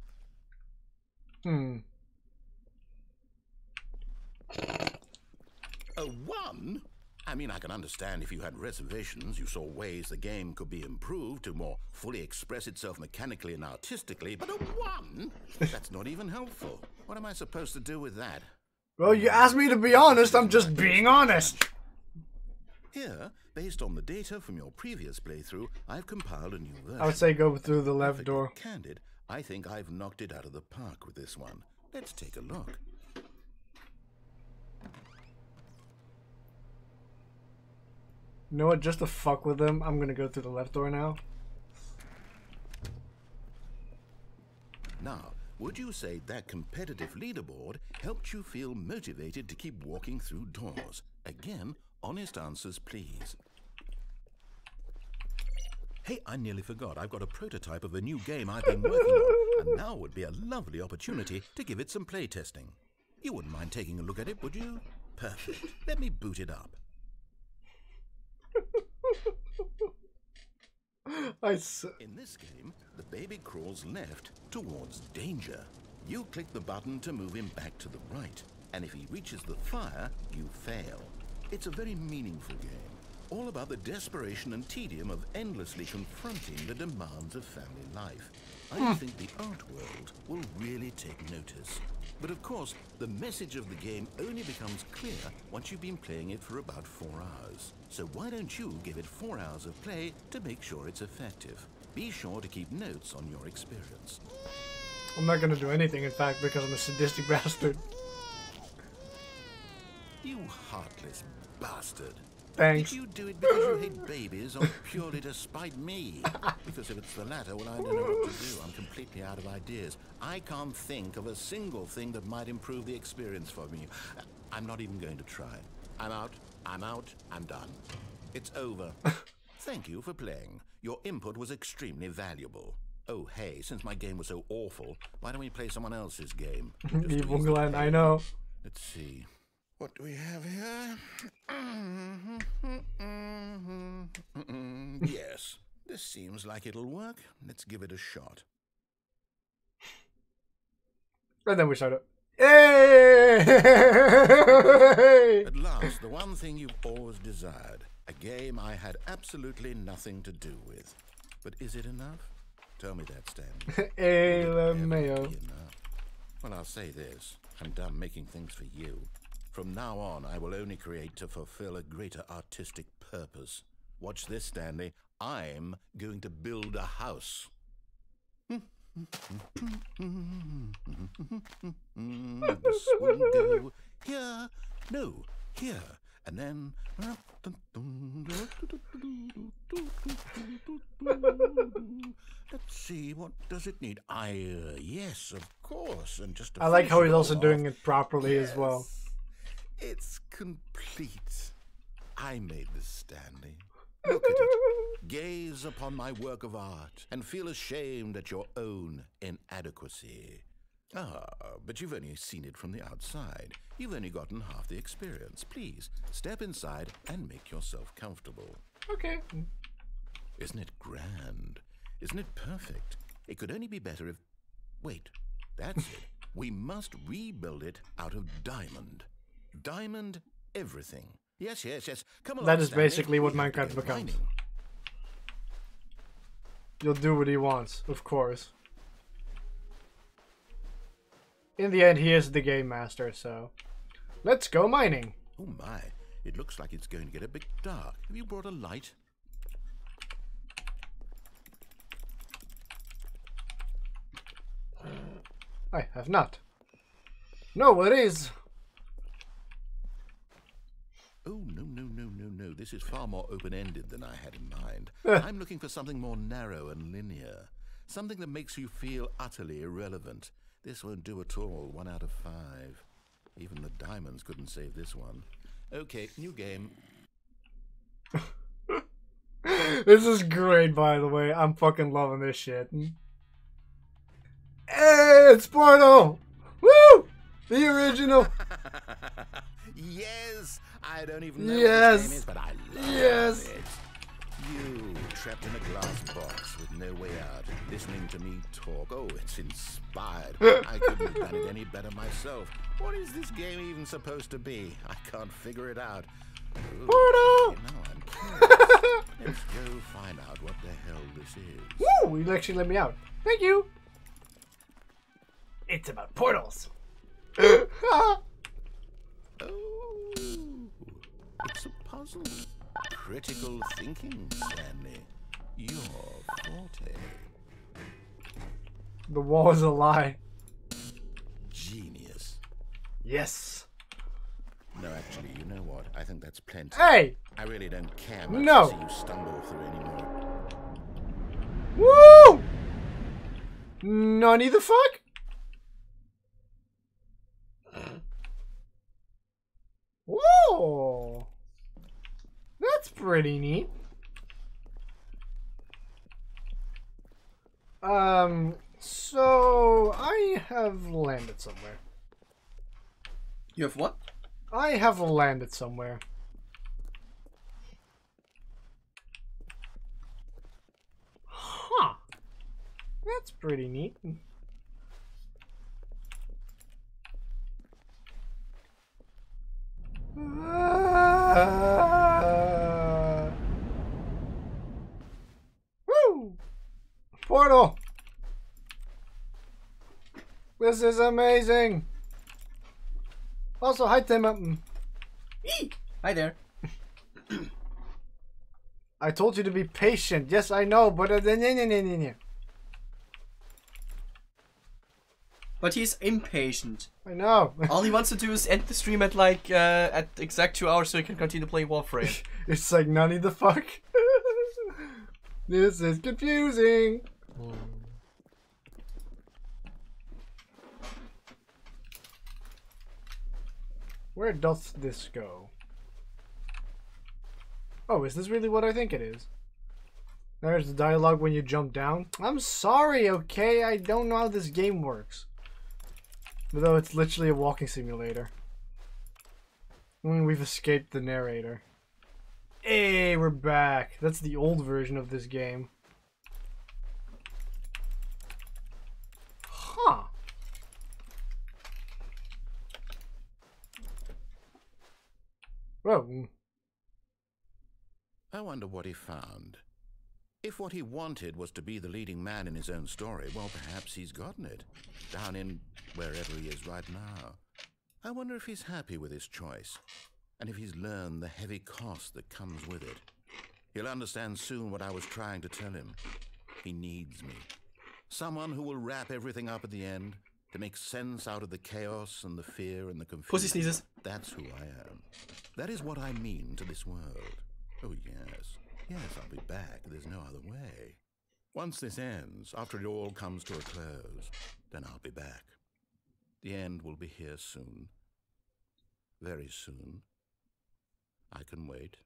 A 1? I mean, I can understand if you had reservations, you saw ways the game could be improved to more fully express itself mechanically and artistically, but a 1? That's not even helpful. What am I supposed to do with that? Well, you asked me to be honest. I'm just being honest. Here, based on the data from your previous playthrough, I've compiled a new version. I would say go through the left Perfectly door. Candid, I think I've knocked it out of the park with this one. Let's take a look. You know what? Just to fuck with them, I'm gonna go through the left door now. Now, would you say that competitive leaderboard helped you feel motivated to keep walking through doors? Again, honest answers, please. Hey, I nearly forgot. I've got a prototype of a new game I've been working on, and now would be a lovely opportunity to give it some playtesting. You wouldn't mind taking a look at it, would you? Perfect. Let me boot it up. In this game, the baby crawls left towards danger. You click the button to move him back to the right, and if he reaches the fire, you fail. It's a very meaningful game, all about the desperation and tedium of endlessly confronting the demands of family life. I think the art world will really take notice. But of course, the message of the game only becomes clear once you've been playing it for about 4 hours. So why don't you give it 4 hours of play to make sure it's effective? Be sure to keep notes on your experience. I'm not gonna do anything, in fact, because I'm a sadistic bastard. You heartless bastard. Thanks. Did you do it because you hate babies or purely to spite me? Because if it's the latter, well, I don't know what to do. I'm completely out of ideas. I can't think of a single thing that might improve the experience for me. I'm not even going to try. I'm out. I'm done. It's over. Thank you for playing. Your input was extremely valuable. Oh, hey, since my game was so awful, why don't we play someone else's game? Evil Glenn, I know. Let's see. What do we have here? Yes, this seems like it'll work. Let's give it a shot. And then we start up. Hey! At last, the one thing you've always desired. A game I had absolutely nothing to do with. But is it enough? Tell me that, Stanley. Mayo. Well, I'll say this. I'm done making things for you. From now on, I will only create to fulfill a greater artistic purpose. Watch this, Stanley. I'm going to build a house. This will go here. No, here. And then... Let's see, what does it need? Yes, of course. And just to I like how finish he's it also all doing off, it properly as yes, well. It's complete. I made this, Stanley. Look at it. Gaze upon my work of art and feel ashamed at your own inadequacy. Ah, but you've only seen it from the outside. You've only gotten half the experience. Please, step inside and make yourself comfortable. Okay. Isn't it grand? Isn't it perfect? It could only be better if... Wait, that's it. We must rebuild it out of diamond. Diamond everything. Yes. Come along, That is Stanley. basically what We have to Minecraft go becomes. mining. You'll do what he wants, of course. In the end, he is the game master, so... Let's go mining! Oh my, it looks like it's going to get a bit dark. Have you brought a light? I have not. No, it is! Oh, no. This is far more open-ended than I had in mind. I'm looking for something more narrow and linear. Something that makes you feel utterly irrelevant. This won't do at all. 1 out of 5. Even the diamonds couldn't save this one. Okay, new game. This is great, by the way. I'm fucking loving this shit. Hey, it's Portal! Woo! The original! Yes! I don't even know Yes! what this game is, but I love Yes! it. You, trapped in a glass box with no way out, listening to me talk. Oh, it's inspired. I couldn't have done it any better myself. What is this game even supposed to be? I can't figure it out. Ooh, Portal! now I'm curious. Let's go find out what the hell this is. Woo! You actually let me out. Thank you! It's about portals. Oh, it's a puzzle. Critical thinking, Stanley. Your forte. The wall is a lie. Genius. Yes. No, actually, you know what? I think that's plenty. Hey! I really don't care much No. to see you stumble through anymore. Woo! Nani the fuck? Whoa! That's pretty neat. So I have landed somewhere. You have what? I have landed somewhere. Huh. That's pretty neat. Woo! Portal! This is amazing! Also, hi Tim. Hi there. I told you to be patient. Yes, I know, but But he's impatient. I know. All he wants to do is end the stream at like at exact 2 hours so he can continue playing Warframe. It's like nani the fuck. This is confusing. Where does this go? Oh, is this really what I think it is? There's the dialogue when you jump down. I'm sorry, okay? I don't know how this game works. Though it's literally a walking simulator. We've escaped the narrator. Hey, we're back. That's the old version of this game. Huh. Whoa. I wonder what he found. If what he wanted was to be the leading man in his own story, well, perhaps he's gotten it. Down in wherever he is right now. I wonder if he's happy with his choice. And if he's learned the heavy cost that comes with it. He'll understand soon what I was trying to tell him. He needs me. Someone who will wrap everything up at the end, To make sense out of the chaos and the fear and the confusion. Pussy sneezes. That's who I am. That is what I mean to this world. Oh, yes. Yes, I'll be back. There's no other way. Once this ends, after it all comes to a close, then I'll be back. The end will be here soon. Very soon. I can wait.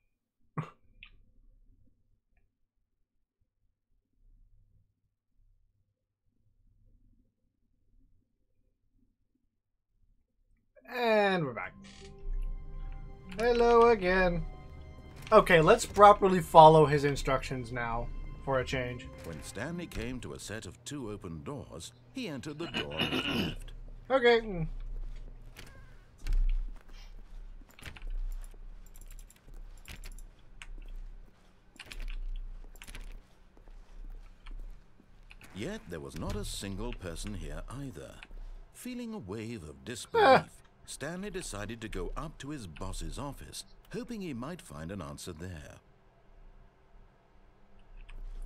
And we're back. Hello again. Okay, let's properly follow his instructions now, for a change. When Stanley came to a set of 2 open doors, he entered the door on his left. Okay. Yet there was not a single person here either. Feeling a wave of disbelief, Stanley decided to go up to his boss's office, hoping he might find an answer there.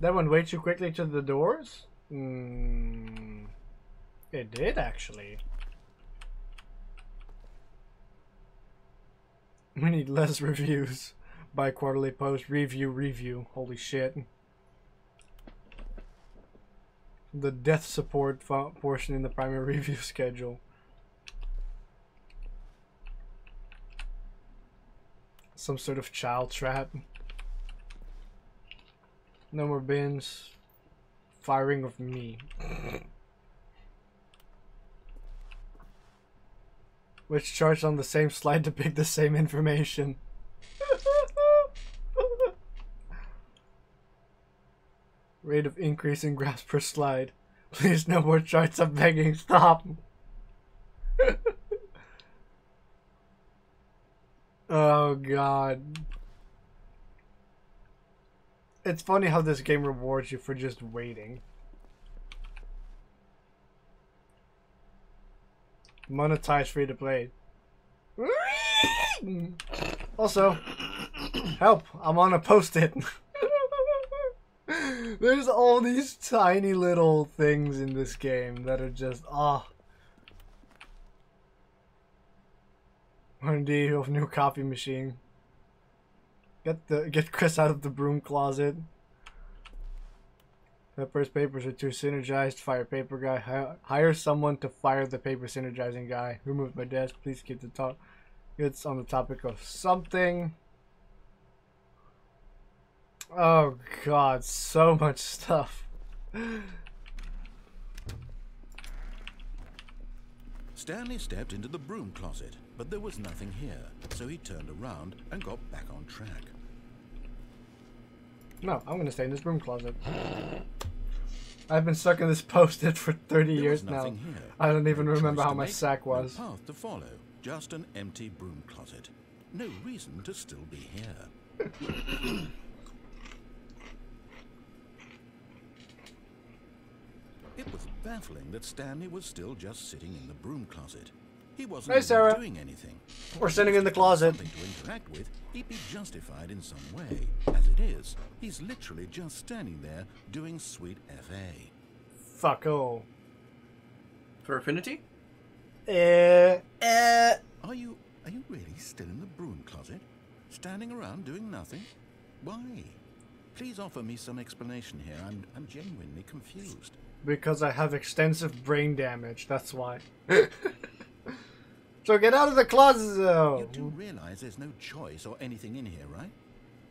That went way too quickly to the doors? It did, actually. We need less reviews. Bi-quarterly post, review. Holy shit. The death support portion in the primary review schedule. Some sort of child trap. No more bins. Firing of me. Which charts on the same slide depict the same information. Rate of increase in graphs per slide. Please, no more charts. I'm begging. Stop. Oh god. It's funny how this game rewards you for just waiting. Monetize free to play. Also, help! I'm on a post-it. There's all these tiny little things in this game that are just R&D of new copy machine. Get Chris out of the broom closet. Pepper's papers are too synergized. Fire paper guy. Hire someone to fire the paper synergizing guy. Remove my desk. Please keep the talk. It's on the topic of something. Oh god, so much stuff. Stanley stepped into the broom closet, but there was nothing here, so he turned around and got back on track. No, I'm gonna stay in this broom closet. I've been stuck in this post-it for 30 years now. Here. I don't even No remember choice how to my make, sack was. No path to follow, just an empty broom closet. No reason to still be here. It was baffling that Stanley was still just sitting in the broom closet. He wasn't Hey, Sarah. doing anything. We're sitting in the closet. Something to interact with, he'd be justified in some way. As it is, he's literally just standing there doing sweet FA. Fuck oh. For affinity? Are you really still in the broom closet? Standing around doing nothing? Why? Please offer me some explanation here. I'm genuinely confused. Because I have extensive brain damage, that's why. So get out of the closet! You do realize there's no choice or anything in here, right?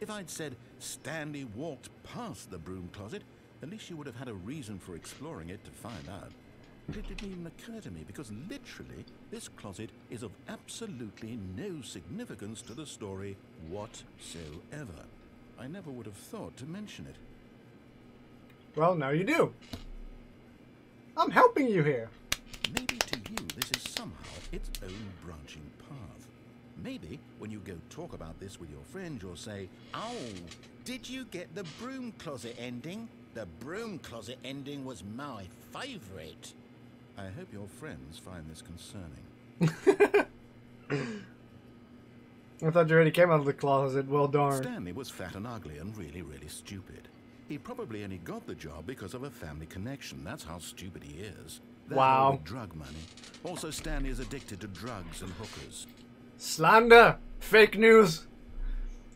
If I'd said Stanley walked past the broom closet, at least you would have had a reason for exploring it to find out. But it didn't even occur to me, because literally, this closet is of absolutely no significance to the story whatsoever. I never would have thought to mention it. Well, now you do. I'm helping you here. Maybe to you this is somehow its own branching path. Maybe when you go talk about this with your friend, you'll say, "Oh, did you get the broom closet ending? The broom closet ending was my favorite." I hope your friends find this concerning. I thought you already came out of the closet. Well darn. Stanley was fat and ugly and really, really stupid. He probably only got the job because of a family connection. That's how stupid he is. That Wow. or with drug money. Also, Stanley is addicted to drugs and hookers. Slander! Fake news!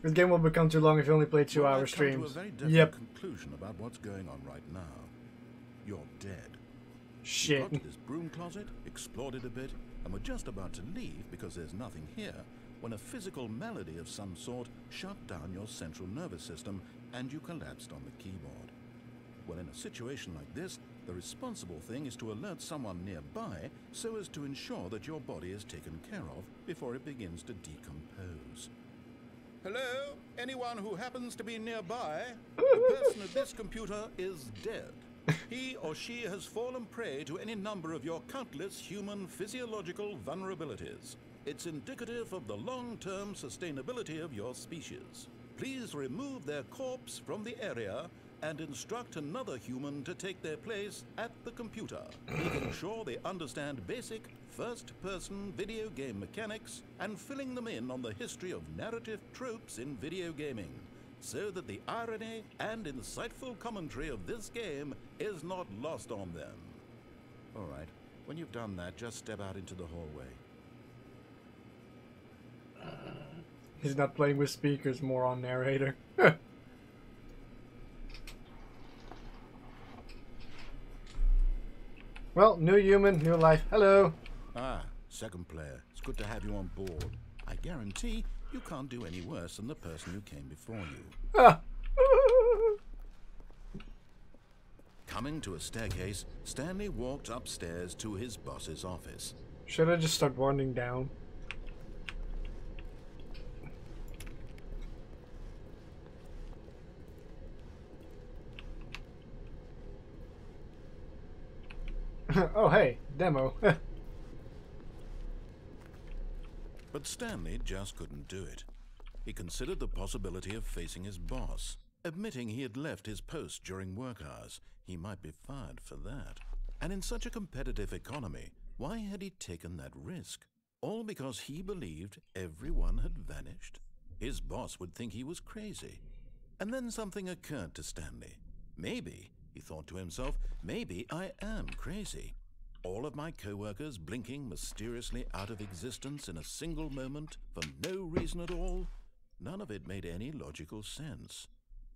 This game will become too long if you only play 2 hour I've come to a streams. very different Yep. conclusion about what's going on right now. You're dead. Shit. Got to this broom closet, explored it a bit, and were just about to leave because there's nothing here when a physical malady of some sort shut down your central nervous system and you collapsed on the keyboard. Well, in a situation like this, the responsible thing is to alert someone nearby so as to ensure that your body is taken care of before it begins to decompose. Hello? Anyone who happens to be nearby? The person at this computer is dead. He or she has fallen prey to any number of your countless human physiological vulnerabilities. It's indicative of the long-term sustainability of your species. Please remove their corpse from the area and instruct another human to take their place at the computer, making sure they understand basic first-person video game mechanics and filling them in on the history of narrative tropes in video gaming, so that the irony and insightful commentary of this game is not lost on them. All right, when you've done that, just step out into the hallway. He's not playing with speakers, moron narrator. Well, new human, new life. Hello. Ah, second player. It's good to have you on board. I guarantee you can't do any worse than the person who came before you. Ah. Coming to a staircase, Stanley walked upstairs to his boss's office. Should I just start winding down? Oh, hey, demo. But Stanley just couldn't do it. He considered the possibility of facing his boss. Admitting he had left his post during work hours, he might be fired for that. And in such a competitive economy, why had he taken that risk? All because he believed everyone had vanished? His boss would think he was crazy. And then something occurred to Stanley. Maybe, he thought to himself, maybe I am crazy. All of my co-workers blinking mysteriously out of existence in a single moment for no reason at all? None of it made any logical sense.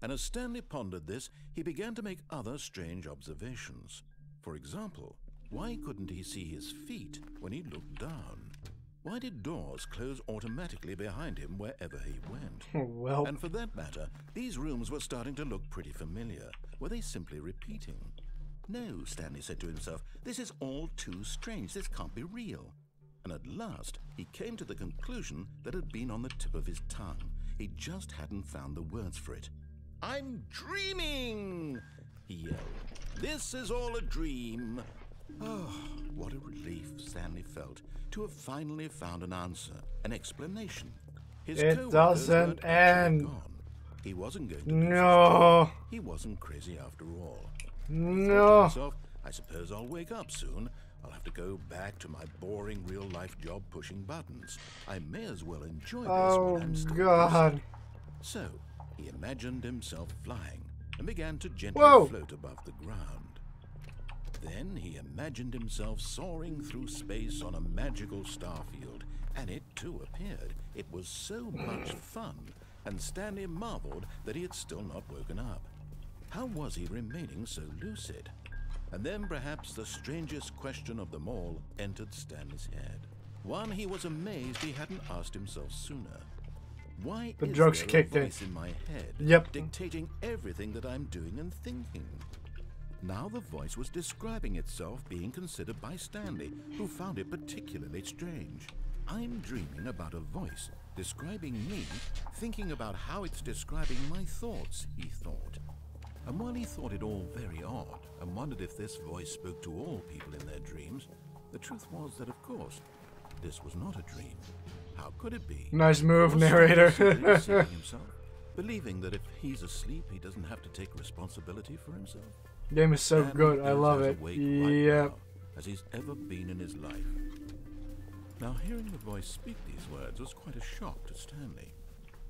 And as Stanley pondered this, he began to make other strange observations. For example, why couldn't he see his feet when he looked down? Why did doors close automatically behind him wherever he went? Well, And for that matter, these rooms were starting to look pretty familiar. Were they simply repeating? No, Stanley said to himself, this is all too strange. This can't be real. And at last, he came to the conclusion that had been on the tip of his tongue. He just hadn't found the words for it. I'm dreaming, he yelled. This is all a dream. Oh, what a relief Stanley felt to have finally found an answer, an explanation. His it co-workers doesn't weren't actually end. gone. He wasn't going to lose his No. job. He wasn't crazy after all. He thought to No. himself, I suppose I'll wake up soon. I'll have to go back to my boring real-life job pushing buttons. I may as well enjoy this Oh, when I'm still God. lucid. So, he imagined himself flying and began to gently Whoa. float above the ground. Then he imagined himself soaring through space on a magical starfield, and it too appeared. It was so much fun, and Stanley marveled that he had still not woken up. How was he remaining so lucid? And then perhaps the strangest question of them all entered Stanley's head. One he was amazed he hadn't asked himself sooner. Why The is drugs there kicked a in. voice in my head Yep. dictating everything that I'm doing and thinking? Now the voice was describing itself being considered by Stanley, who found it particularly strange. I'm dreaming about a voice describing me, thinking about how it's describing my thoughts, he thought. And while he thought it all very odd and wondered if this voice spoke to all people in their dreams, the truth was that, of course, this was not a dream. How could it be? Nice move, Was narrator. Stanley simply deceiving himself, believing that if he's asleep, he doesn't have to take responsibility for himself? Game is so Stanley good. I is love as it. awake right Yep. now as he's ever been in his life. Now, hearing the voice speak these words was quite a shock to Stanley.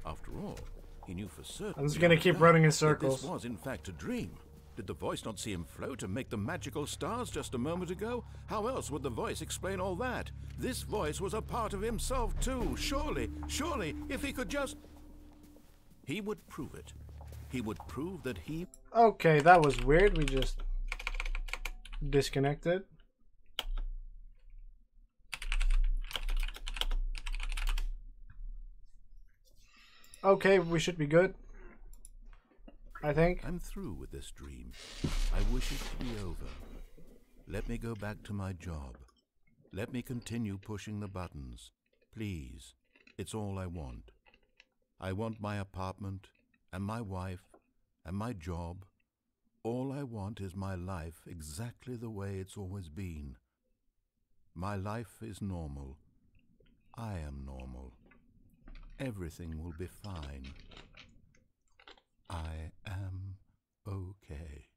After all, he knew for certain. I'm just gonna keep beyond a running in doubt that circles. This was, in fact, a dream. Did the voice not see him float and make the magical stars just a moment ago? How else would the voice explain all that? This voice was a part of himself too. Surely, if he could just... He would prove it. He would prove that he... Okay, that was weird. We just disconnected. Okay, we should be good. I think. I'm through with this dream. I wish it to be over. Let me go back to my job. Let me continue pushing the buttons. Please. It's all I want. I want my apartment, and my wife, and my job. All I want is my life exactly the way it's always been. My life is normal. I am normal. Everything will be fine. I am okay.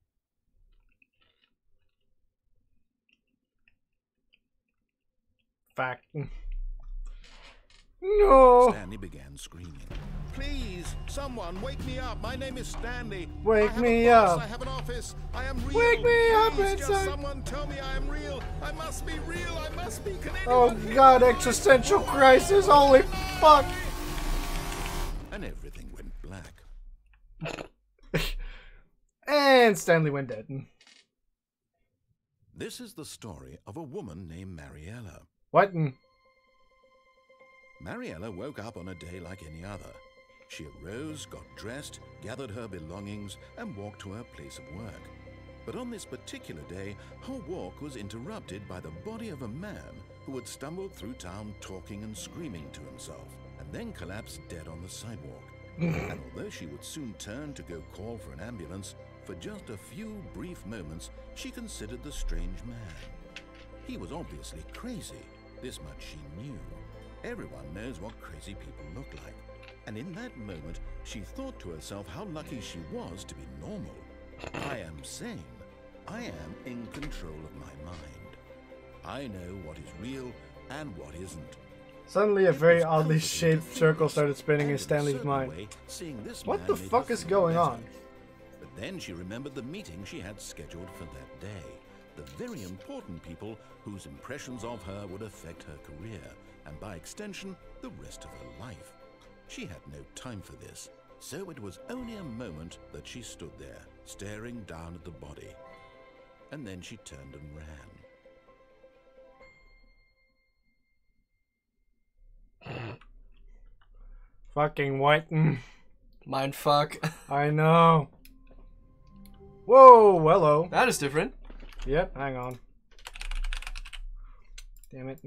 Fact. No! Stanley began screaming. Please, someone, wake me up. My name is Stanley. Wake me up. I have an office. I am real. Wake me up Please, inside. just someone tell me I am real. I must be real. I must be. Can Oh anyone hear god, me? existential crisis, holy fuck! And everything went black. And Stanley went dead. This is the story of a woman named Mariella. What? Mariella woke up on a day like any other. She arose, got dressed, gathered her belongings, and walked to her place of work. But on this particular day, her walk was interrupted by the body of a man who had stumbled through town talking and screaming to himself, and then collapsed dead on the sidewalk. And although she would soon turn to go call for an ambulance, for just a few brief moments, she considered the strange man. He was obviously crazy. This much she knew. Everyone knows what crazy people look like. And in that moment, she thought to herself how lucky she was to be normal. I am sane. I am in control of my mind. I know what is real and what isn't. Suddenly a very It was oddly comforting shaped to circle think started this, spinning and in in a Stanley's certain mind. way, seeing this What man the made fuck her is feel going better. on? But then she remembered the meeting she had scheduled for that day. The very important people whose impressions of her would affect her career, and by extension, the rest of her life. She had no time for this, so it was only a moment that she stood there, staring down at the body. And then she turned and ran. Fucking what? Mindfuck. I know. Whoa, hello. That is different. Yep, hang on. Damn it.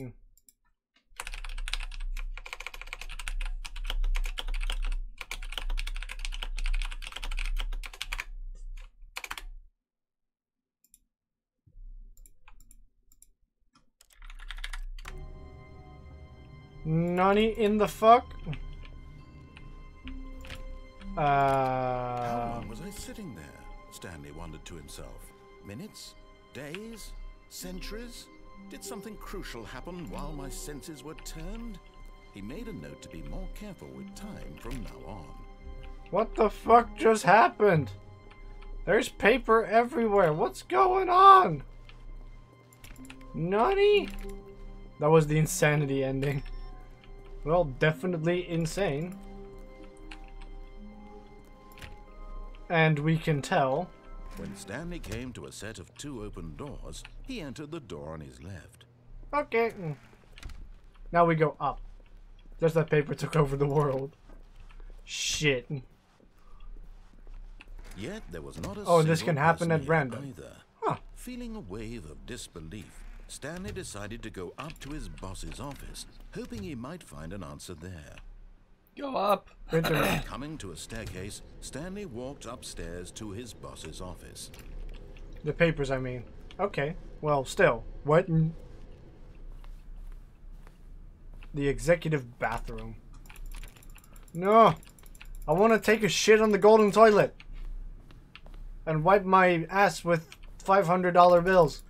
Nani in the fuck? How long was I sitting there? Stanley wondered to himself. Minutes? Days? Centuries? Did something crucial happen while my senses were turned? He made a note to be more careful with time from now on. What the fuck just happened? There's paper everywhere. What's going on? Nani? That was the insanity ending. Well, definitely insane. And we can tell. When Stanley came to a set of 2 open doors, he entered the door on his left. Okay. Now we go up. Just that paper took over the world. Shit. Yet there was not a Oh, this single can happen person at here random. either. Huh. Feeling a wave of disbelief, Stanley decided to go up to his boss's office, hoping he might find an answer there. Go up. Printer. Coming to a staircase, Stanley walked upstairs to his boss's office. The papers, I mean. Okay. Well, still. What? The executive bathroom. No. I want to take a shit on the golden toilet. And wipe my ass with $500 bills.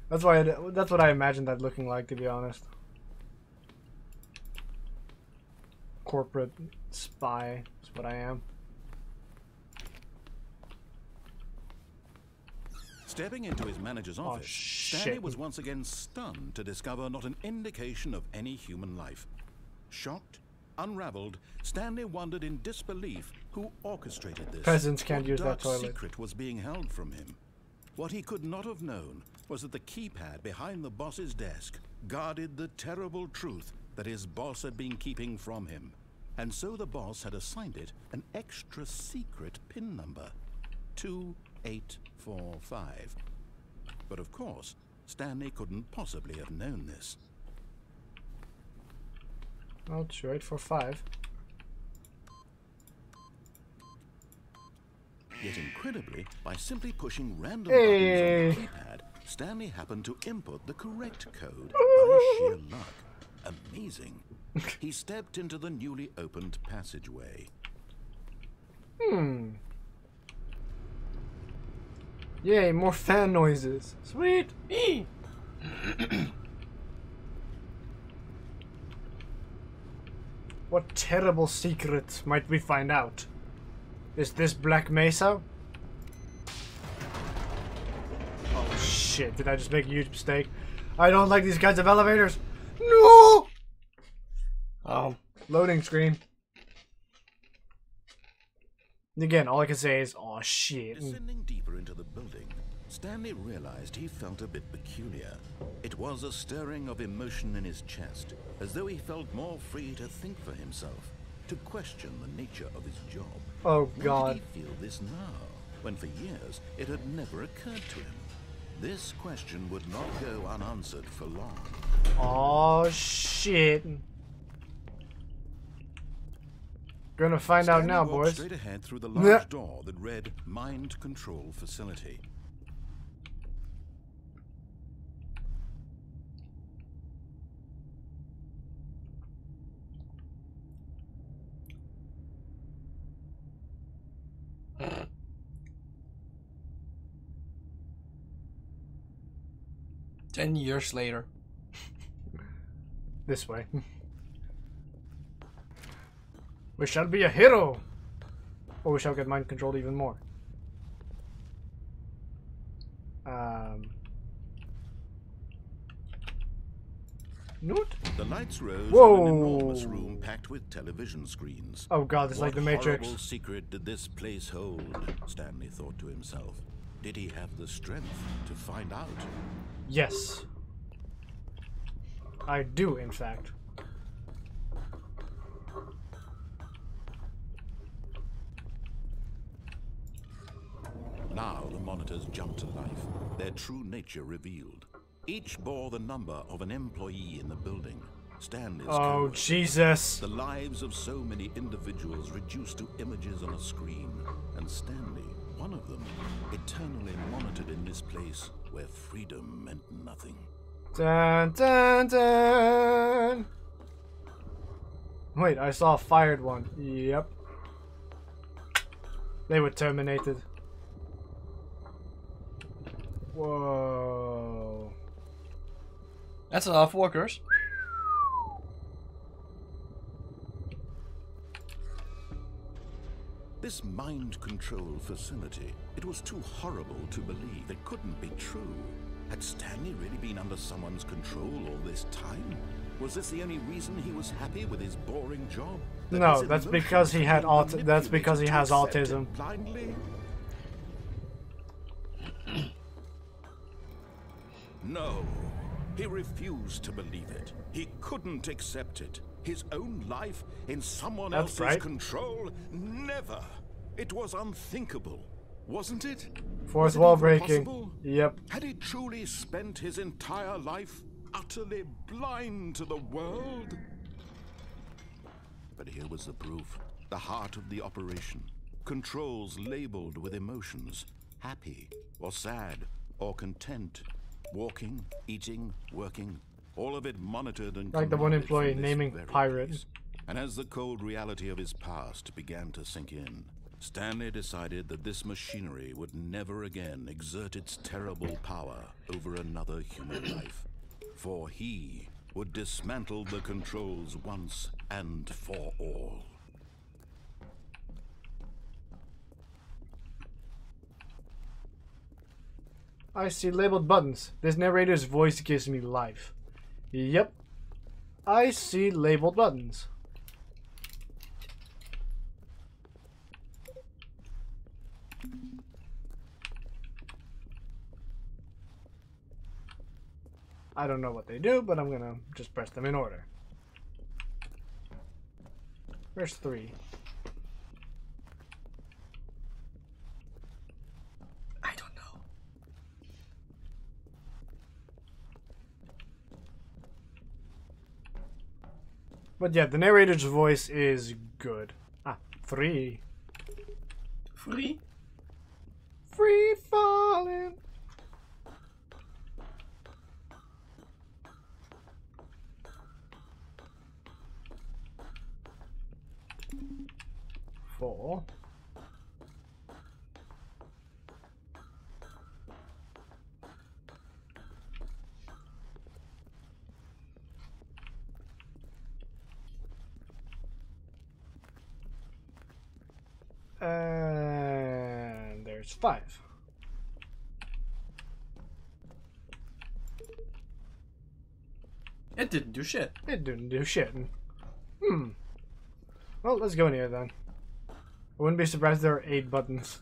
That's what I imagined that looking like, to be honest. Corporate spy is what I am. Stepping into his manager's office, shit. Stanley was once again stunned to discover not an indication of any human life. Shocked, unraveled, Stanley wondered in disbelief who orchestrated this. Peasants can't What use that dark toilet. secret was being held from him. What he could not have known was that the keypad behind the boss's desk guarded the terrible truth that his boss had been keeping from him. And so the boss had assigned it an extra secret PIN number, 2845. But of course, Stanley couldn't possibly have known this. Oh, 2845. Yet incredibly, by simply pushing random Hey. buttons on the keypad, Stanley happened to input the correct code by sheer luck. Amazing. He stepped into the newly opened passageway. Yay, more fan noises. Sweet. What terrible secret might we find out? Is this Black Mesa? Oh shit, did I just make a huge mistake? I don't like these kinds of elevators. No! Oh, loading screen. Again, all I can say is, oh shit. Descending deeper into the building, Stanley realized he felt a bit peculiar. It was a stirring of emotion in his chest, as though he felt more free to think for himself, to question the nature of his job. Oh Why god. did he feel this now, when for years it had never occurred to him? This question would not go unanswered for long. Oh shit. Gonna find out Stanley now, walked boys. straight ahead through the Blech. large door that read Mind Control Facility. Ten years later. This way. We shall be a hero! Or we shall get mind controlled even more. Note? The lights rose Whoa. in an enormous room packed with television screens. Oh god, it's like the Matrix. What horrible secret did this place hold? Stanley thought to himself. Did he have the strength to find out? Yes. I do, in fact. Now the monitors jumped to life, their true nature revealed. Each bore the number of an employee in the building. Stanley's Oh, coworker. Jesus. The lives of so many individuals reduced to images on a screen, and Stanley, one of them, eternally monitored in this place where freedom meant nothing. Dun, dun, dun. Wait, I saw a fired one. Yep. They were terminated. Whoa. That's a lot of workers. This mind control facility, it was too horrible to believe. It couldn't be true. Had Stanley really been under someone's control all this time? Was this the only reason he was happy with his boring job? That No, his that's emotions because he had had been that's because he has manipulated to autism. accept it blindly? No, he refused to believe it. He couldn't accept it. His own life in someone That's else's right. control? Never. It was unthinkable, wasn't it? Fourth Was it wall even breaking. possible? Yep. Had he truly spent his entire life utterly blind to the world? But here was the proof. The heart of the operation. Controls labeled with emotions. Happy, or sad, or content. Walking, eating, working. All of it monitored and Like the one commanded employee from this naming very pirate. place. And as the cold reality of his past began to sink in, Stanley decided that this machinery would never again exert its terrible power over another human life. For he would dismantle the controls once and for all. I see labeled buttons. This narrator's voice gives me life. Yep. I see labeled buttons. I don't know what they do, but I'm gonna just press them in order. Where's 3? I don't know. But yeah, the narrator's voice is good. Ah, 3. Free? Free falling. Four. And there's 5. It didn't do shit. It didn't do shit. Well, let's go in here then. I wouldn't be surprised there are 8 buttons.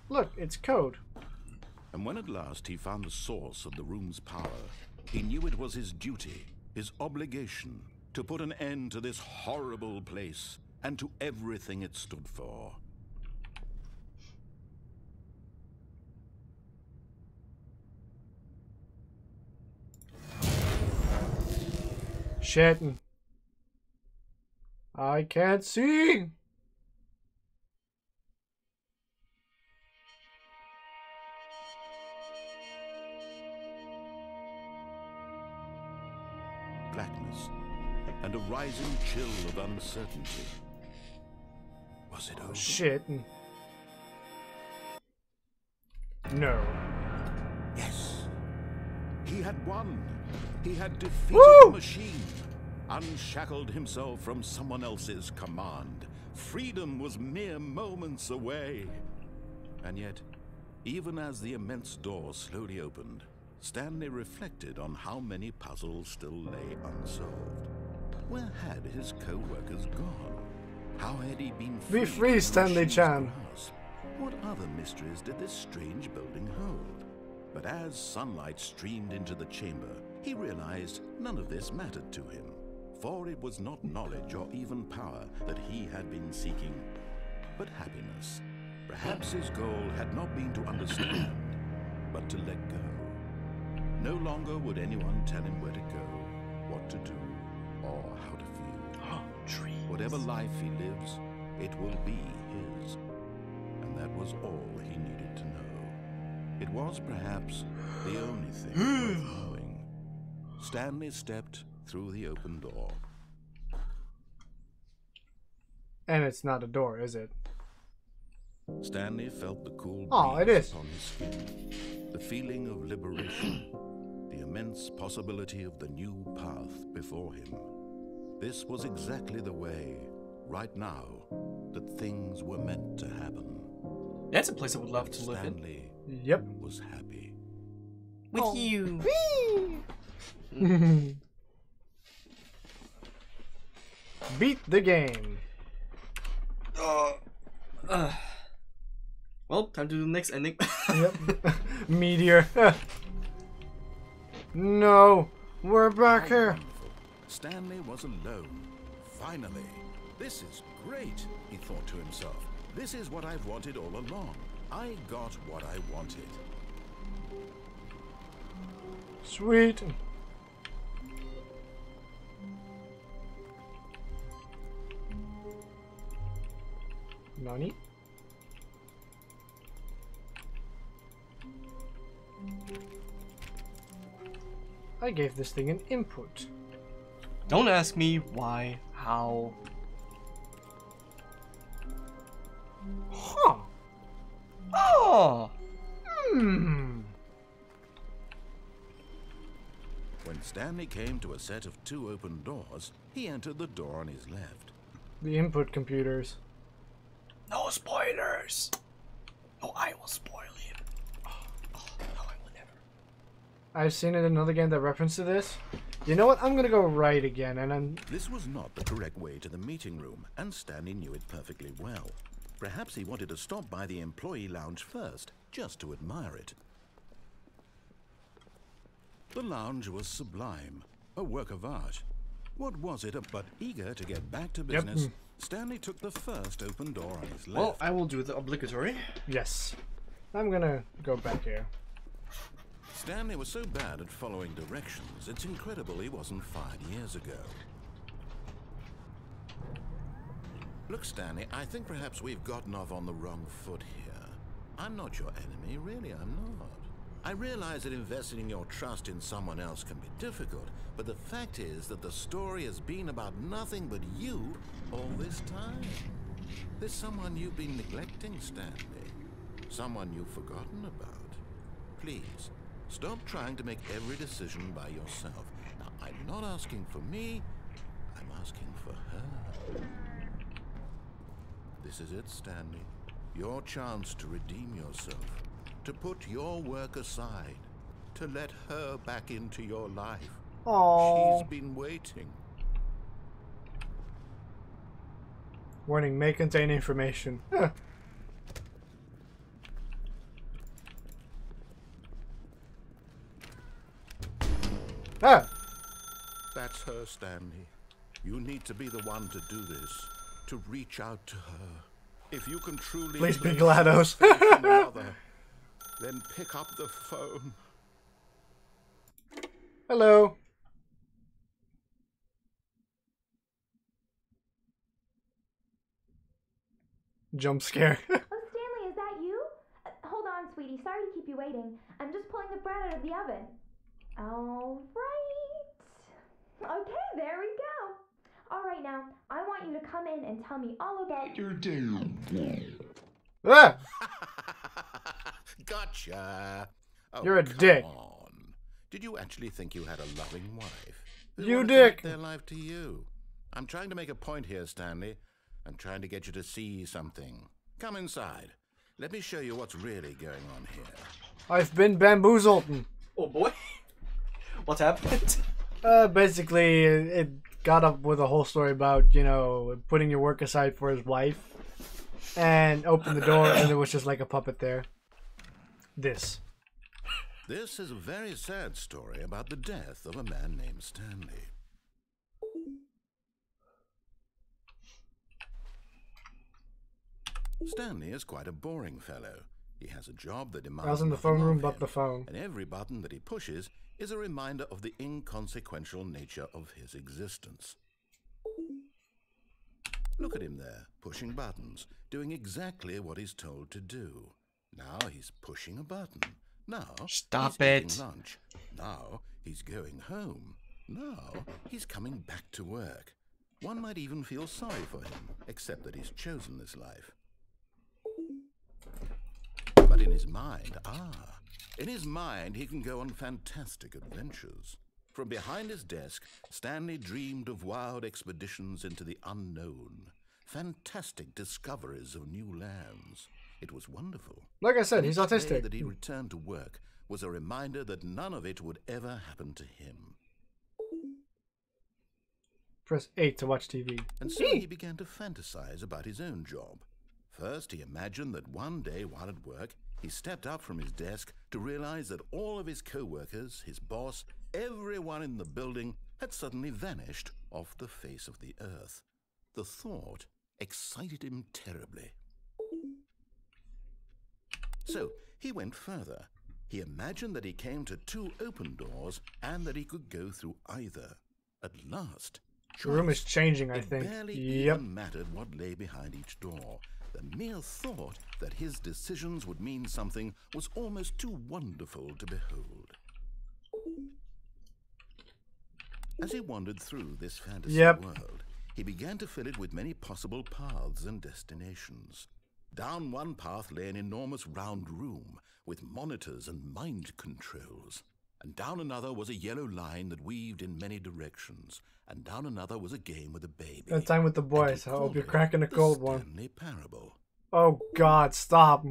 Look, it's code. And when at last he found the source of the room's power, he knew it was his duty, his obligation, to put an end to this horrible place and to everything it stood for. Shit. I can't see. Blackness and a rising chill of uncertainty. Was it over? Shit. No. Yes. He had won. He had defeated Woo! the machine, unshackled himself from someone else's command. Freedom was mere moments away. And yet, even as the immense door slowly opened, Stanley reflected on how many puzzles still lay unsolved. Where had his co-workers gone? How had he been Be freed free, from the Stanley machine's Chan. grasp? What other mysteries did this strange building hold? But as sunlight streamed into the chamber, he realized none of this mattered to him, for it was not knowledge or even power that he had been seeking, but happiness. Perhaps his goal had not been to understand, but to let go. No longer would anyone tell him where to go, what to do, or how to feel. Trees. Whatever life he lives, it will be his. And that was all he needed to know. It was perhaps the only thing worth knowing. Stanley stepped through the open door. And it's not a door, is it? Stanley felt the cool Oh, it breeze is. upon his skin, the feeling of liberation, the immense possibility of the new path before him. This was exactly the way, right now, that things were meant to happen. That's a place I would love to live in. Stanley Yep. was happy. With you. Beat the game. Well, time to do the next ending. Yep. Meteor. No, we're back here. Wonderful. Stanley was alone. Finally. This is great, he thought to himself. This is what I've wanted all along. I got what I wanted. Sweet. Nani? I gave this thing an input. Don't ask me why, how. Huh. Oh! Hmm. When Stanley came to a set of 2 open doors, he entered the door on his left. The input computers. No spoilers! spoilers. Oh, I will spoil him. Oh, no, I will never. I've seen it in another game that reference to this. You know what? I'm gonna go right again, and I'm... This was not the correct way to the meeting room, and Stanley knew it perfectly well. Perhaps he wanted to stop by the employee lounge first, just to admire it. The lounge was sublime, a work of art. What was it but eager to get back to business? Stanley took the first open door on his left. Well, I will do the obligatory. Yes. I'm gonna go back here. Stanley was so bad at following directions, it's incredible he wasn't fired years ago. Look, Stanley, I think perhaps we've gotten off on the wrong foot here. I'm not your enemy, really, I'm not. I realize that investing your trust in someone else can be difficult, but the fact is that the story has been about nothing but you all this time. There's someone you've been neglecting, Stanley. Someone you've forgotten about. Please, stop trying to make every decision by yourself. Now, I'm not asking for me, I'm asking for her. This is it, Stanley. Your chance to redeem yourself. To put your work aside, to let her back into your life. Aww. She's been waiting. Warning, may contain information. Huh. Ah! That's her, Stanley. You need to be the one to do this, to reach out to her. If you can truly... Please be GLaDOS. Then pick up the phone. Hello. Jump scare. Oh, Stanley, is that you? Hold on, sweetie. Sorry to keep you waiting. I'm just pulling the bread out of the oven. All right. Okay, there we go. All right, now, I want you to come in and tell me all about your day. Ah! Gotcha. Oh, You're a come dick. On. Did you actually think you had a loving wife? You wanted dick. To make their life to you. I'm trying to make a point here, Stanley. I'm trying to get you to see something. Come inside. Let me show you what's really going on here. I've been bamboozled. Oh boy. What happened? Basically, it got up with a whole story about, you know, putting your work aside for his wife. And opened the door, and there was just like a puppet there. This is a very sad story about the death of a man named Stanley. Stanley is quite a boring fellow. He has a job that demands I was in the nothing phone room of but him, the phone. and every button that he pushes is a reminder of the inconsequential nature of his existence. Look at him there, pushing buttons, doing exactly what he's told to do. Now he's pushing a button. Now Stop he's it. eating lunch. Now he's going home. Now he's coming back to work. One might even feel sorry for him, except that he's chosen this life. But in his mind, in his mind he can go on fantastic adventures. From behind his desk, Stanley dreamed of wild expeditions into the unknown, fantastic discoveries of new lands. It was wonderful. Like I said, he's Each day autistic. that he returned to work was a reminder that none of it would ever happen to him. Press 8 to watch TV. And so he began to fantasize about his own job. First, he imagined that one day while at work, he stepped up from his desk to realize that all of his co-workers, his boss, everyone in the building had suddenly vanished off the face of the earth. The thought excited him terribly. So he went further. He imagined that he came to 2 open doors and that he could go through either. At last, The room is changing, I it think. barely Yep. even mattered what lay behind each door. The mere thought that his decisions would mean something was almost too wonderful to behold. As he wandered through this fantasy world, he began to fill it with many possible paths and destinations. Down one path lay an enormous round room with monitors and mind controls. And down another was a yellow line that weaved in many directions. And down another was a game with a baby. Spend time with the boys. I hope you're cracking a cold one. Stanley Parable. Oh God, stop.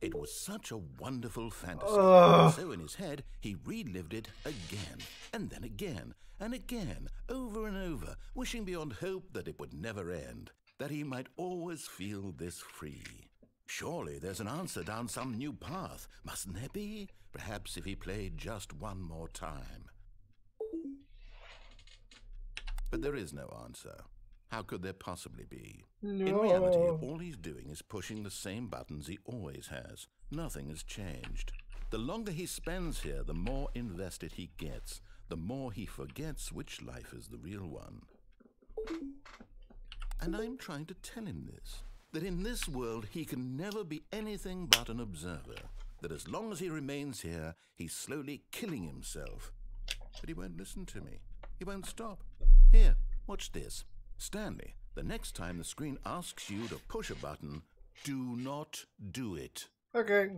It was such a wonderful fantasy. Ugh. So in his head, he relived it again, and then again, and again, over and over, wishing beyond hope that it would never end, that he might always feel this free. Surely there's an answer down some new path, mustn't there be? Perhaps if he played just one more time. But there is no answer. How could there possibly be? No. In reality, all he's doing is pushing the same buttons he always has. Nothing has changed. The longer he spends here, the more invested he gets, the more he forgets which life is the real one. And I'm trying to tell him this, that in this world he can never be anything but an observer, that as long as he remains here, he's slowly killing himself. But he won't listen to me. He won't stop. Here, watch this. Stanley, the next time the screen asks you to push a button, do not do it. Okay.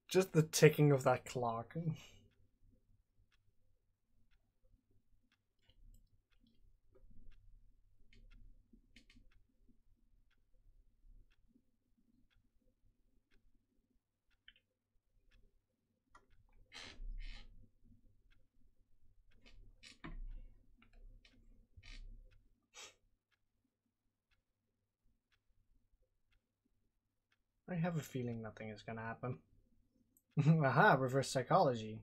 Just the ticking of that clock. I have a feeling nothing is gonna happen. Aha, reverse psychology.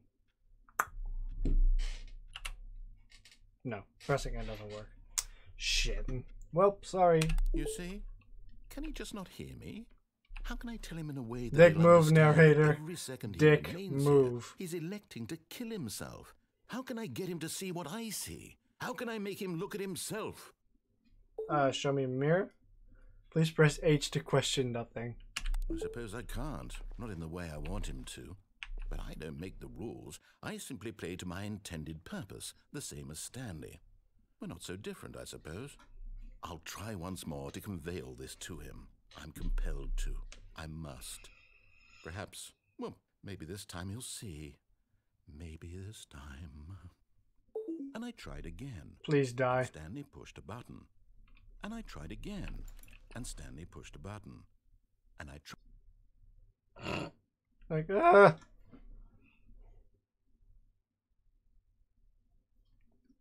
No, pressing it doesn't work. Shit. Well, sorry. You see? Can he just not hear me? How can I tell him in a way that Dick he'll move, understand narrator. every second he Dick remains move. here, he's electing to kill himself. How can I get him to see what I see? How can I make him look at himself? Show me a mirror. Please press H to question nothing. I suppose I can't, not in the way I want him to. But I don't make the rules. I simply play to my intended purpose, the same as Stanley. We're not so different, I suppose. I'll try once more to convey all this to him. I'm compelled to. I must. Perhaps, well, maybe this time he'll see. Maybe this time. And I tried again. Please die. Stanley pushed a button. And I tried again. And Stanley pushed a button. And I tried. Like,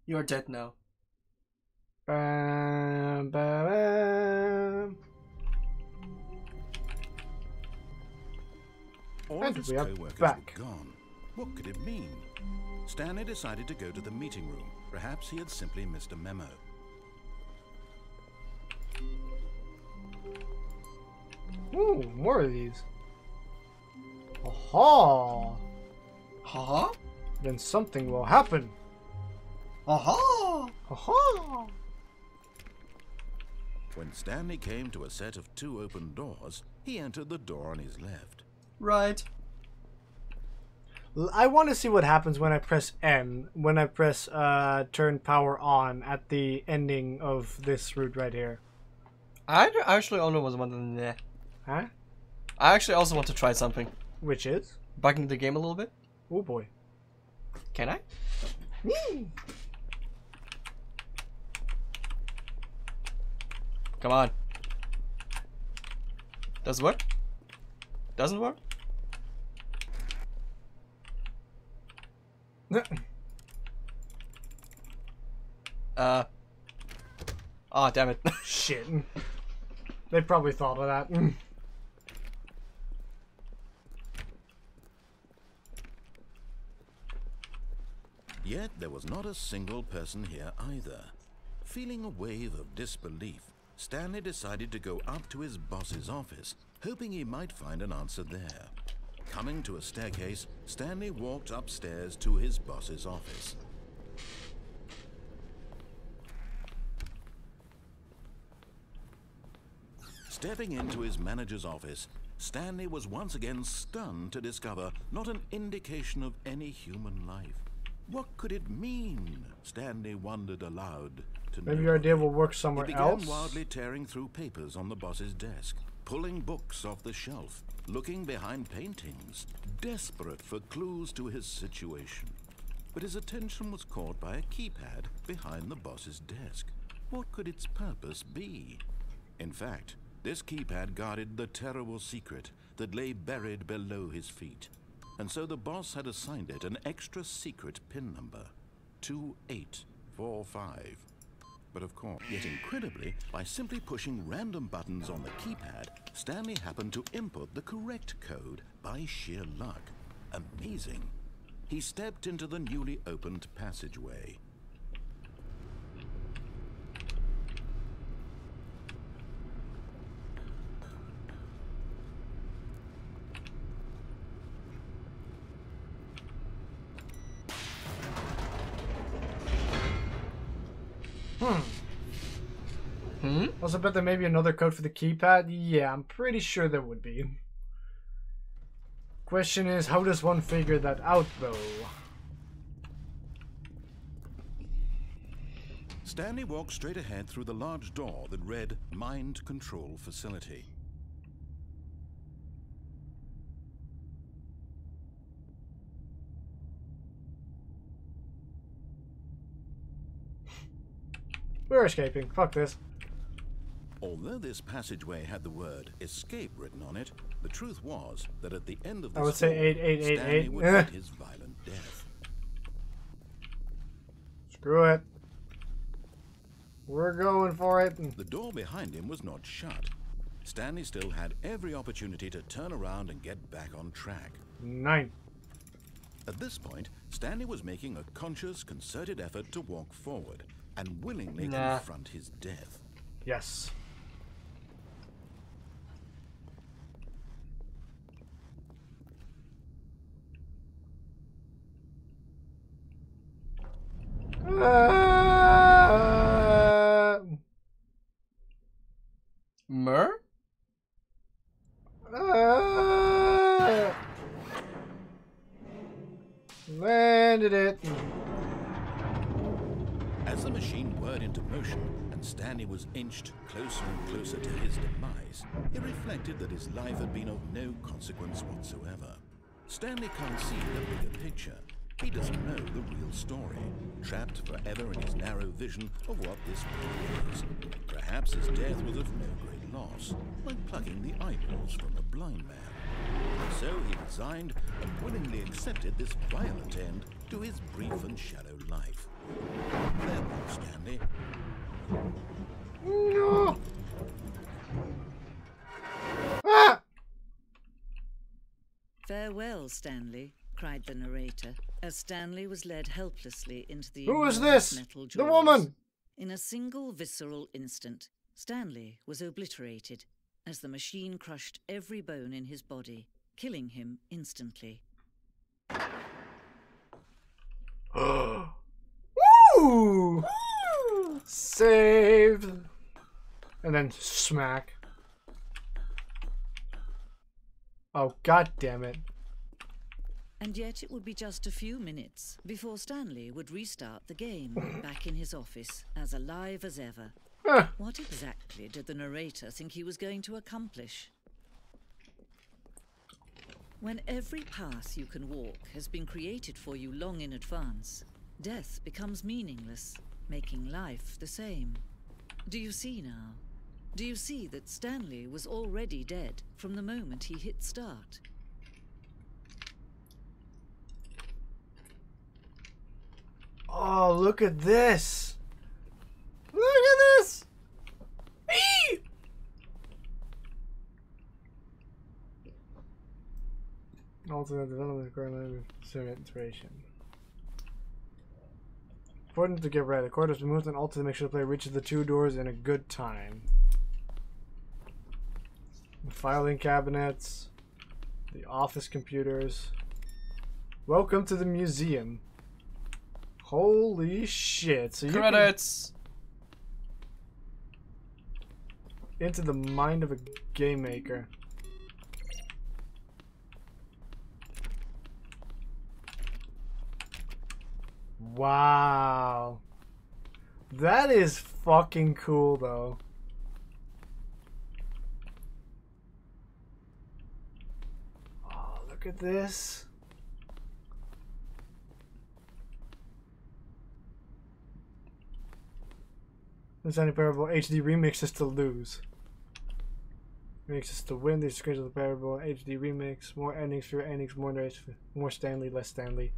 You're dead now. Bam, bam, bam. All And of his we are co-workers back. were gone. What could it mean? Stanley decided to go to the meeting room. Perhaps he had simply missed a memo. Ooh, more of these. Aha! Huh? Then something will happen. Aha! Aha! When Stanley came to a set of 2 open doors, he entered the door on his left. Right. I want to see what happens when I press N, when I press turn power on at the ending of this route right here. I actually also was wondering there. Huh? I actually also want to try something. Which is? Bugging the game a little bit. Oh boy. Can I? Come on. Does it work? Doesn't work? Oh, damn it. Shit. They probably thought of that. Yet there was not a single person here either. Feeling a wave of disbelief, Stanley decided to go up to his boss's office, hoping he might find an answer there. Coming to a staircase, Stanley walked upstairs to his boss's office. Stepping into his manager's office, Stanley was once again stunned to discover not an indication of any human life. What could it mean? Stanley wondered aloud, to Maybe your idea will work He somewhere began else. wildly tearing through papers on the boss's desk, pulling books off the shelf, looking behind paintings, desperate for clues to his situation. But his attention was caught by a keypad behind the boss's desk. What could its purpose be? In fact, this keypad guarded the terrible secret that lay buried below his feet. And so the boss had assigned it an extra secret pin number, 2845. But of course, yet incredibly, by simply pushing random buttons on the keypad, Stanley happened to input the correct code by sheer luck. Amazing. He stepped into the newly opened passageway. Also bet there may be another code for the keypad. Yeah, I'm pretty sure there would be. Question is, how does one figure that out, though? Stanley walked straight ahead through the large door that read Mind Control Facility. We're escaping. Fuck this. Although this passageway had the word escape written on it, the truth was that at the end of this I would say hall, 8888. Stanley would meet his violent death. Screw it. We're going for it. The door behind him was not shut. Stanley still had every opportunity to turn around and get back on track. 9. At this point, Stanley was making a conscious, concerted effort to walk forward and willingly confront his death. Yes. Mer? Landed it. As the machine whirred into motion and Stanley was inched closer and closer to his demise, he reflected that his life had been of no consequence whatsoever. Stanley can't see the bigger picture. He doesn't know the real story, trapped forever in his narrow vision of what this world is. Perhaps his death was of no great loss, like plucking the eyeballs from a blind man. And so he resigned and willingly accepted this violent end to his brief and shallow life. Farewell, Stanley. No. Ah! Farewell, Stanley, cried the narrator, as Stanley was led helplessly into the Who is enormous this? metal The jaws. woman! In a single visceral instant, Stanley was obliterated as the machine crushed every bone in his body, killing him instantly. Woo! Saved. And then smack. Oh, god damn it. And yet it would be just a few minutes before Stanley would restart the game, back in his office, as alive as ever. Huh. What exactly did the narrator think he was going to accomplish? When every path you can walk has been created for you long in advance, death becomes meaningless, making life the same. Do you see now? Do you see that Stanley was already dead from the moment he hit start? Oh, look at this. Look at this. Eee! Alternate development currently sim inspiration. Important to get right. The cord has been moved and altered to make sure the player reaches the 2 doors in a good time. The filing cabinets, the office computers. Welcome to the museum. Holy shit. So you Credits! can into the mind of a game maker. Wow. That is fucking cool, though. Oh, look at this. The Stanley Parable HD remix is to lose. Remix is to win. These screens of the Parable HD remix. More endings, fewer endings, more noise, more Stanley, less Stanley.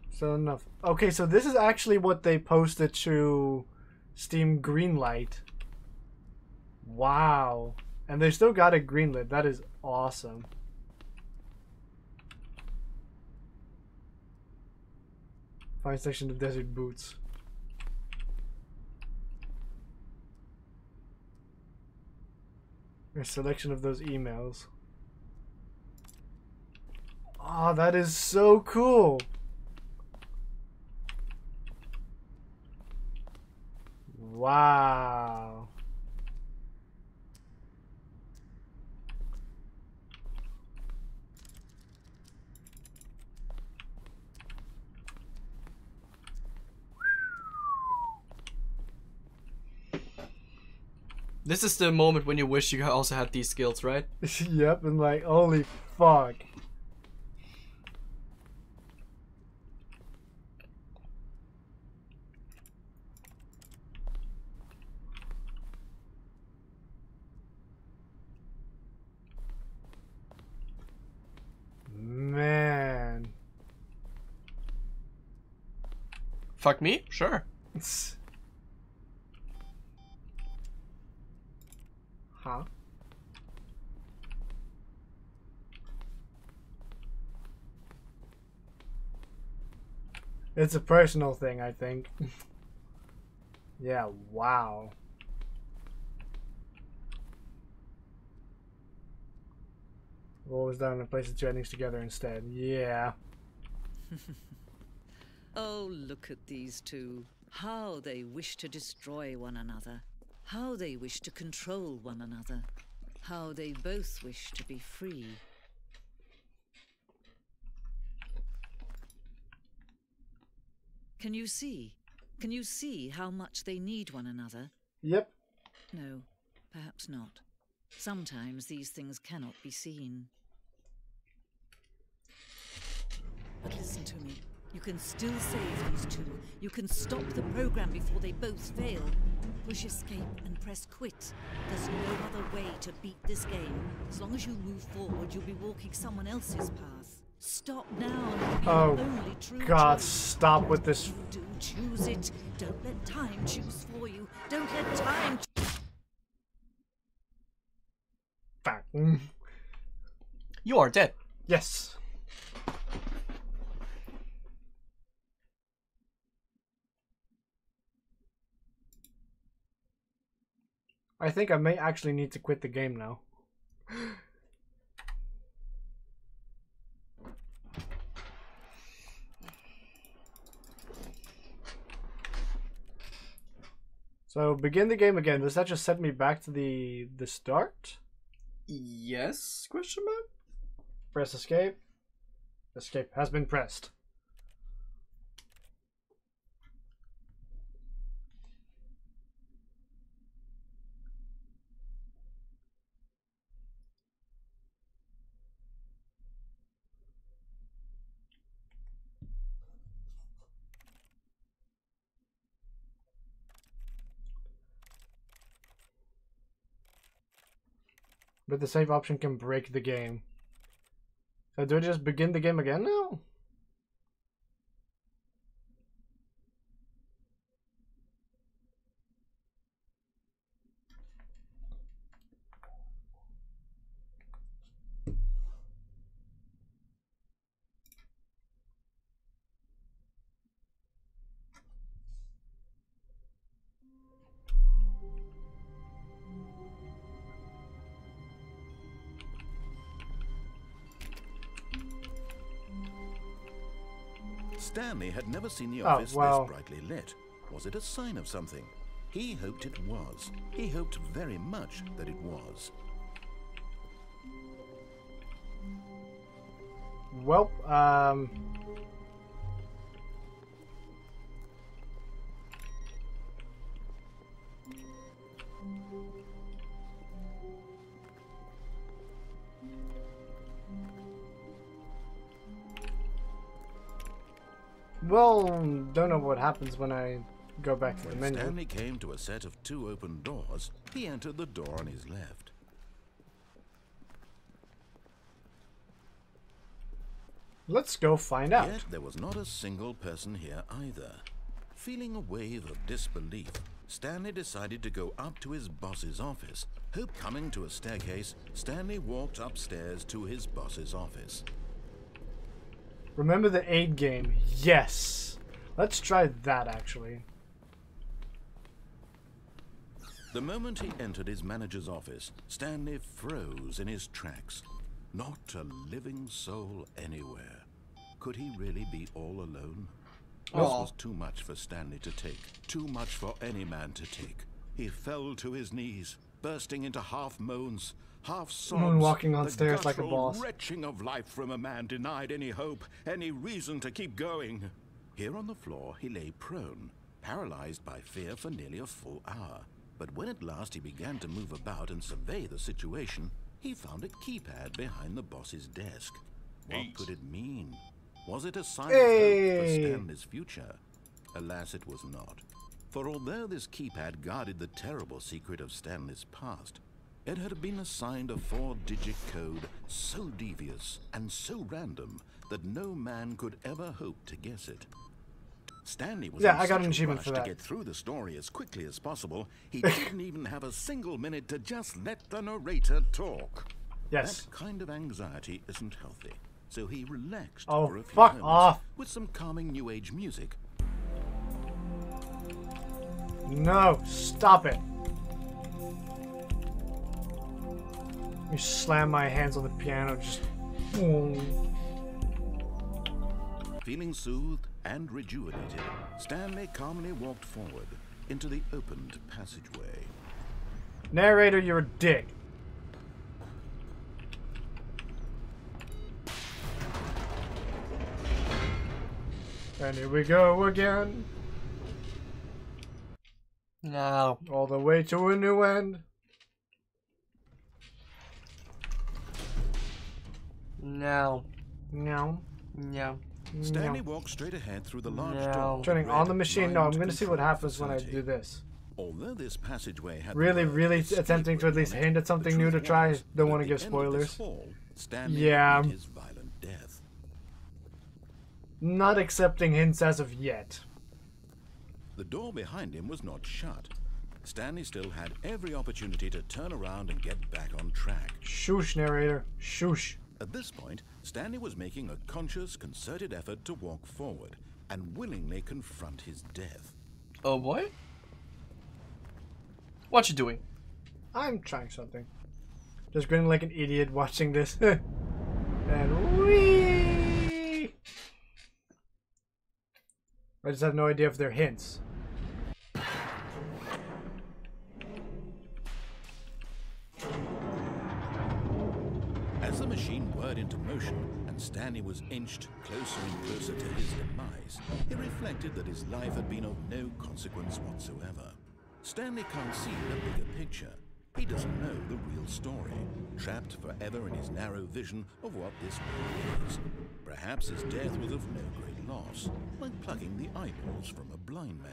So enough. Okay, so this is actually what they posted to Steam Greenlight. Wow. And they still got it greenlit. That is awesome. Find section of Desert Boots. A selection of those emails. Oh, that is so cool. Wow. This is the moment when you wish you also had these skills, right? Yep, and like, holy fuck. Man. Fuck me? Sure. Huh? It's a personal thing, I think. Yeah, wow. What was done and place the two endings together instead? Yeah. Oh, look at these two. How they wish to destroy one another. How they wish to control one another. How they both wish to be free. Can you see? Can you see how much they need one another? Yep. No, perhaps not. Sometimes these things cannot be seen. But listen to me. You can still save these two. You can stop the program before they both fail. Push escape and press quit. There's no other way to beat this game. As long as you move forward, you'll be walking someone else's path. Stop now and it'll be your only true God, choice. stop with this. You do choose it. Don't let time choose for you. Don't let time. Fuck. You are dead. Yes. I think I may actually need to quit the game now. So begin the game again. Does that just set me back to the start? Yes? Question mark? Press escape. Escape has been pressed. But the save option can break the game. So do I just begin the game again now? Stanley had never seen the Oh, office well. this brightly lit. Was it a sign of something? He hoped it was. He hoped very much that it was. Well, don't know what happens when I go back to the menu. Stanley came to a set of 2 open doors. He entered the door on his left. Let's go find out. Yet there was not a single person here either. Feeling a wave of disbelief, Stanley decided to go up to his boss's office. Coming to a staircase, Stanley walked upstairs to his boss's office. Remember the aid game? Yes. Let's try that, actually. The moment he entered his manager's office, Stanley froze in his tracks. Not a living soul anywhere. Could he really be all alone? This was too much for Stanley to take. Too much for any man to take. He fell to his knees, bursting into half moans, half sobs. Walking on stairs like a guttural boss. retching of life from a man denied any hope, any reason to keep going. Here on the floor, he lay prone, paralyzed by fear for nearly a full hour. But when at last he began to move about and survey the situation, he found a keypad behind the boss's desk. What could it mean? Was it a sign of hope for Stanley's future? Alas, it was not. For although this keypad guarded the terrible secret of Stanley's past, it had been assigned a 4-digit code so devious and so random that no man could ever hope to guess it. Stanley was I got an achievement for to that. get through the story as quickly as possible. He didn't even have a single minute to just let the narrator talk. Yes. That kind of anxiety isn't healthy. So he relaxed Oh, for a few fuck moments off. with some calming new age music. No, stop it. You slam my hands on the piano, just... Feeling soothed and rejuvenated, Stanley calmly walked forward into the opened passageway. Narrator, you're a dick. And here we go again. No. All the way to a new end. No. No. No. Stanley walked straight ahead through the large No. door. Turning on the machine. No, I'm going to see what control happens when I facility. do this. Although this passageway had Really, the word really escape attempting to at least written on it, hint at the something truth new to try. was Don't that want at to give the end of this spoilers. hall, Stanley Yeah. met his violent death. Not accepting hints as of yet. The door behind him was not shut. Stanley still had every opportunity to turn around and get back on track. Shoosh, narrator. Shoosh. At this point, Stanley was making a conscious, concerted effort to walk forward and willingly confront his death. Oh boy? What you doing? I'm trying something. Just grinning like an idiot watching this. And whee! I just have no idea if they're hints. As the machine whirred into motion and Stanley was inched closer and closer to his demise, he reflected that his life had been of no consequence whatsoever. Stanley can't see the bigger picture. He doesn't know the real story, trapped forever in his narrow vision of what this world is. Perhaps his death was of no great loss, like plucking the eyeballs from a blind man.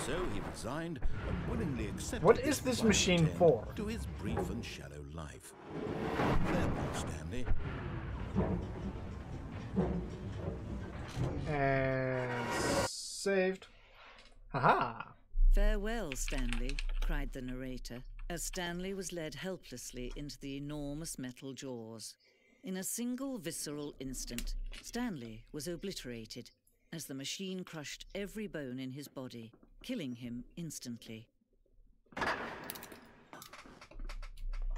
So he resigned and willingly accepted What is this final machine end for? to his brief and shallow life. Farewell, Stanley. And saved. Haha. Farewell, Stanley, cried the narrator, as Stanley was led helplessly into the enormous metal jaws. In a single visceral instant, Stanley was obliterated as the machine crushed every bone in his body, killing him instantly.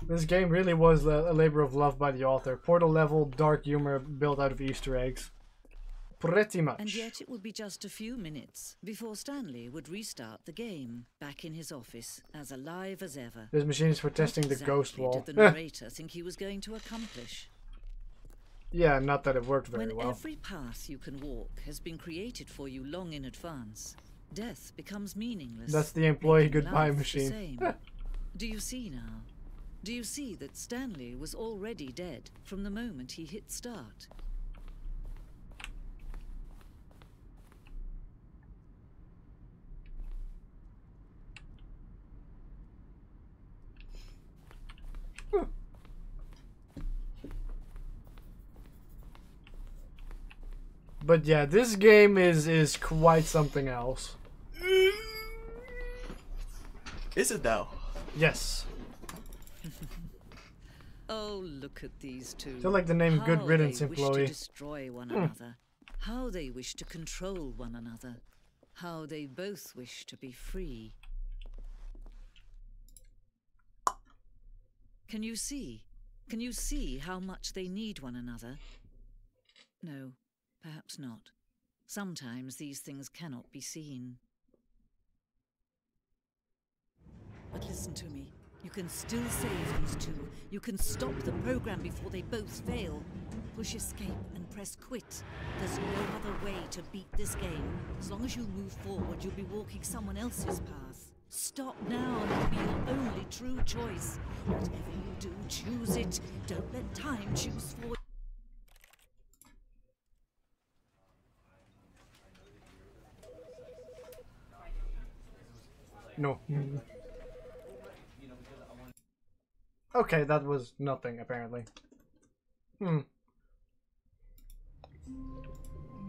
This game really was a labor of love by the author. Portal level, dark humor built out of Easter eggs. Pretty much. And yet it would be just a few minutes before Stanley would restart the game, back in his office, as alive as ever. This machine is for testing What the ghost exactly wall. did the narrator think he was going to accomplish? Yeah, not that it worked very When well. every path you can walk has been created for you long in advance, death becomes meaningless. That's the employee making goodbye life the machine. same. Do you see now? Do you see that Stanley was already dead from the moment he hit start? But yeah, this game is quite something else. Is it now? Yes. Oh, look at these two. Feel like the name How Good Riddance they wish employee. to destroy one another. How they wish to control one another. How they both wish to be free. Can you see? Can you see how much they need one another? No, perhaps not. Sometimes these things cannot be seen. But listen to me. You can still save these two. You can stop the program before they both fail. Push escape and press quit. There's no other way to beat this game. As long as you move forward, you'll be walking someone else's path. Stop now and it'll be your only true choice. Whatever you do, choose it. Don't let time choose for you. No. Okay, that was nothing, apparently.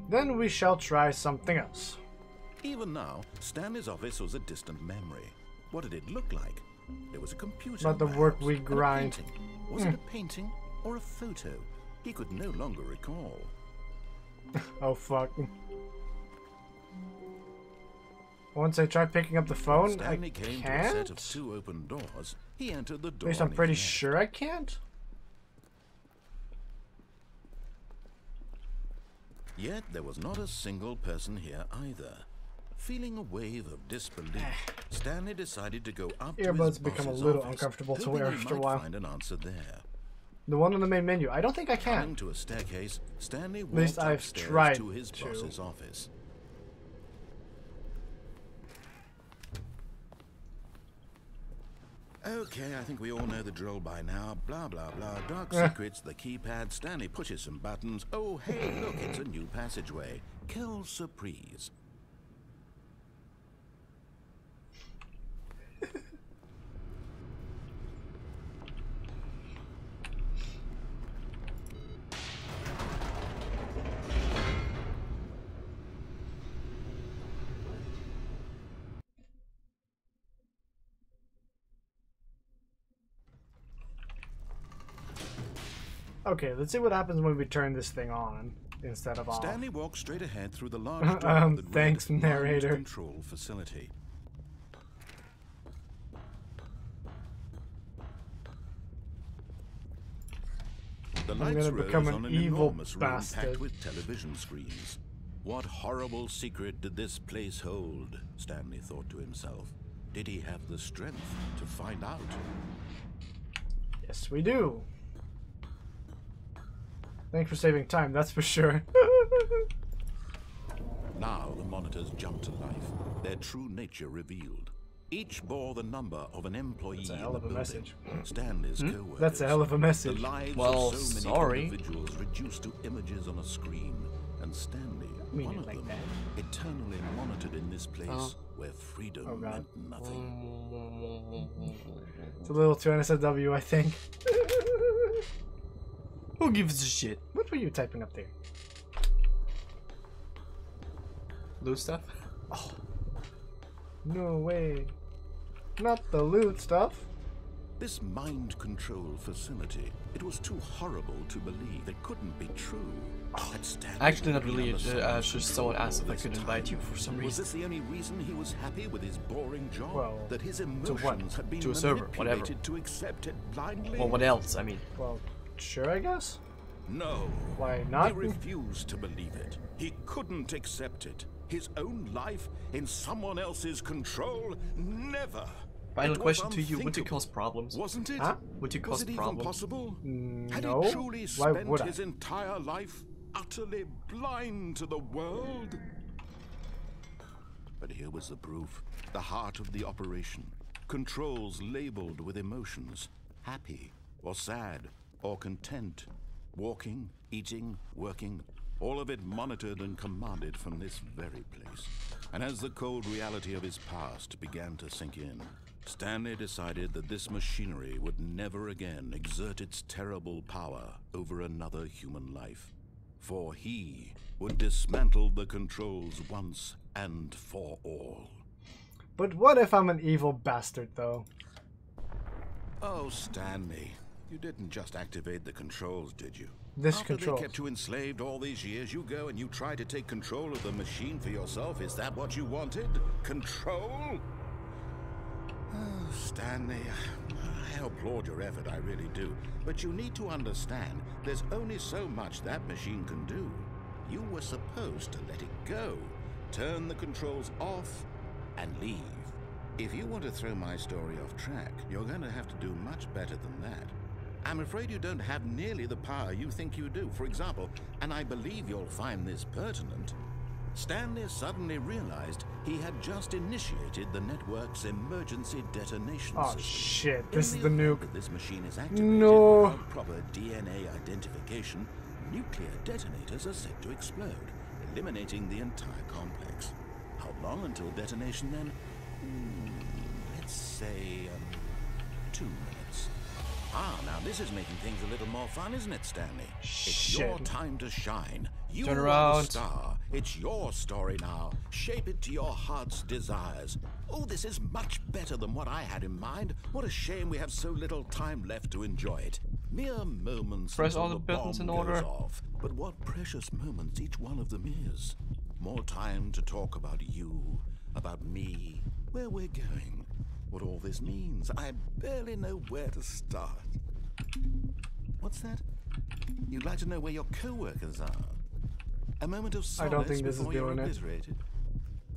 Then we shall try something else. Even now, Stanley's office was a distant memory. What did it look like? There was a computer. Not the work perhaps, we and a grind. painting. Was it a painting or a photo? He could no longer recall. Oh fuck. Once I try picking up the phone, Stanley I came to a set of can't? 2 open doors. He entered the At door. least I'm on pretty his left. sure I can't. Yet there was not a single person here either. Feeling a wave of disbelief, Stanley decided to go up to his Earbuds become a boss's little office, uncomfortable to hoping wear he after a might while. find an answer there. The one on the main menu. I don't think I Coming can. to a staircase, Stanley walked least I've upstairs tried to his to. boss's office. Okay, I think we all know the drill by now. Blah, blah, blah. Dark secrets, the keypad. Stanley pushes some buttons. Oh, hey, look, it's a new passageway. Quelle surprise. Okay, let's see what happens when we turn this thing on instead of off. Stanley walked straight ahead through the large door that read thanks, Mind narrator. Control Facility. The lights gonna rose become an on an evil enormous room bastard. packed with television screens. What horrible secret did this place hold? Stanley thought to himself. Did he have the strength to find out? Yes, we do. Thanks for saving time, that's for sure. Now the monitors jumped to life, their true nature revealed. Each bore the number of an employee That's a in hell the of a building. message. Stanley's co-workers. That's a hell of a message. The lives Well, of so many sorry. individuals reduced to images on a screen, and Stanley, Mean one it of like them, that. eternally monitored in this place Oh. where freedom Oh, God. meant nothing. It's a little too NSFW, I think. Who gives a shit? What were you typing up there? Loot stuff? No way. Not the loot stuff. This mind control facility, it was too horrible to believe. It couldn't be true. Had Stanley Actually, not been really. on the side Just of someone control asked if I this could invite time? you for some Was reason. this the only reason he was happy with his boring job? Well, that his to emotions what? had been To a server, whatever. manipulated to accept it blindly? Well, what else? I mean, Well, sure, I guess. No. Why not? He refused to believe it. He couldn't accept it. His own life in someone else's control? Never. Final It was question to you: would you unthinkable, cause problems? wasn't it? Huh? Would you Was cause it even problems? possible? Had No. he truly Why spent would I? his entire life utterly blind to the world? But here was the proof. The heart of the operation. Controls labeled with emotions. Happy, or sad, or content. Walking, eating, working. All of it monitored and commanded from this very place. And as the cold reality of his past began to sink in, Stanley decided that this machinery would never again exert its terrible power over another human life. For he would dismantle the controls once and for all. But what if I'm an evil bastard, though? Oh, Stanley, you didn't just activate the controls, did you? This After control. they kept you enslaved all these years, you go and you try to take control of the machine for yourself. Is that what you wanted? Control? Oh, Stanley, I applaud your effort, I really do. But you need to understand, there's only so much that machine can do. You were supposed to let it go, turn the controls off, and leave. If you want to throw my story off track, you're going to have to do much better than that. I'm afraid you don't have nearly the power you think you do. For example, and I believe you'll find this pertinent, Stanley suddenly realized he had just initiated the network's emergency detonation Oh system. shit, this In is the event nuke. that this machine is activated No. without proper DNA identification, nuclear detonators are set to explode, eliminating the entire complex. How long until detonation then? Let's say 2 minutes. Ah, now this is making things a little more fun, isn't it, Stanley? It's your Shit. time to shine. You Turn are around. the star. It's your story now. Shape it to your heart's desires. Oh, this is much better than what I had in mind. What a shame we have so little time left to enjoy it. Mere moments Press until all the buttons bomb in order. goes off. But what precious moments each one of them is. More time to talk about you, about me, where we're going, what all this means. I barely know where to start. What's that? You'd like to know where your co-workers are? A moment of solace don't think this is before you're doing it. obliterated.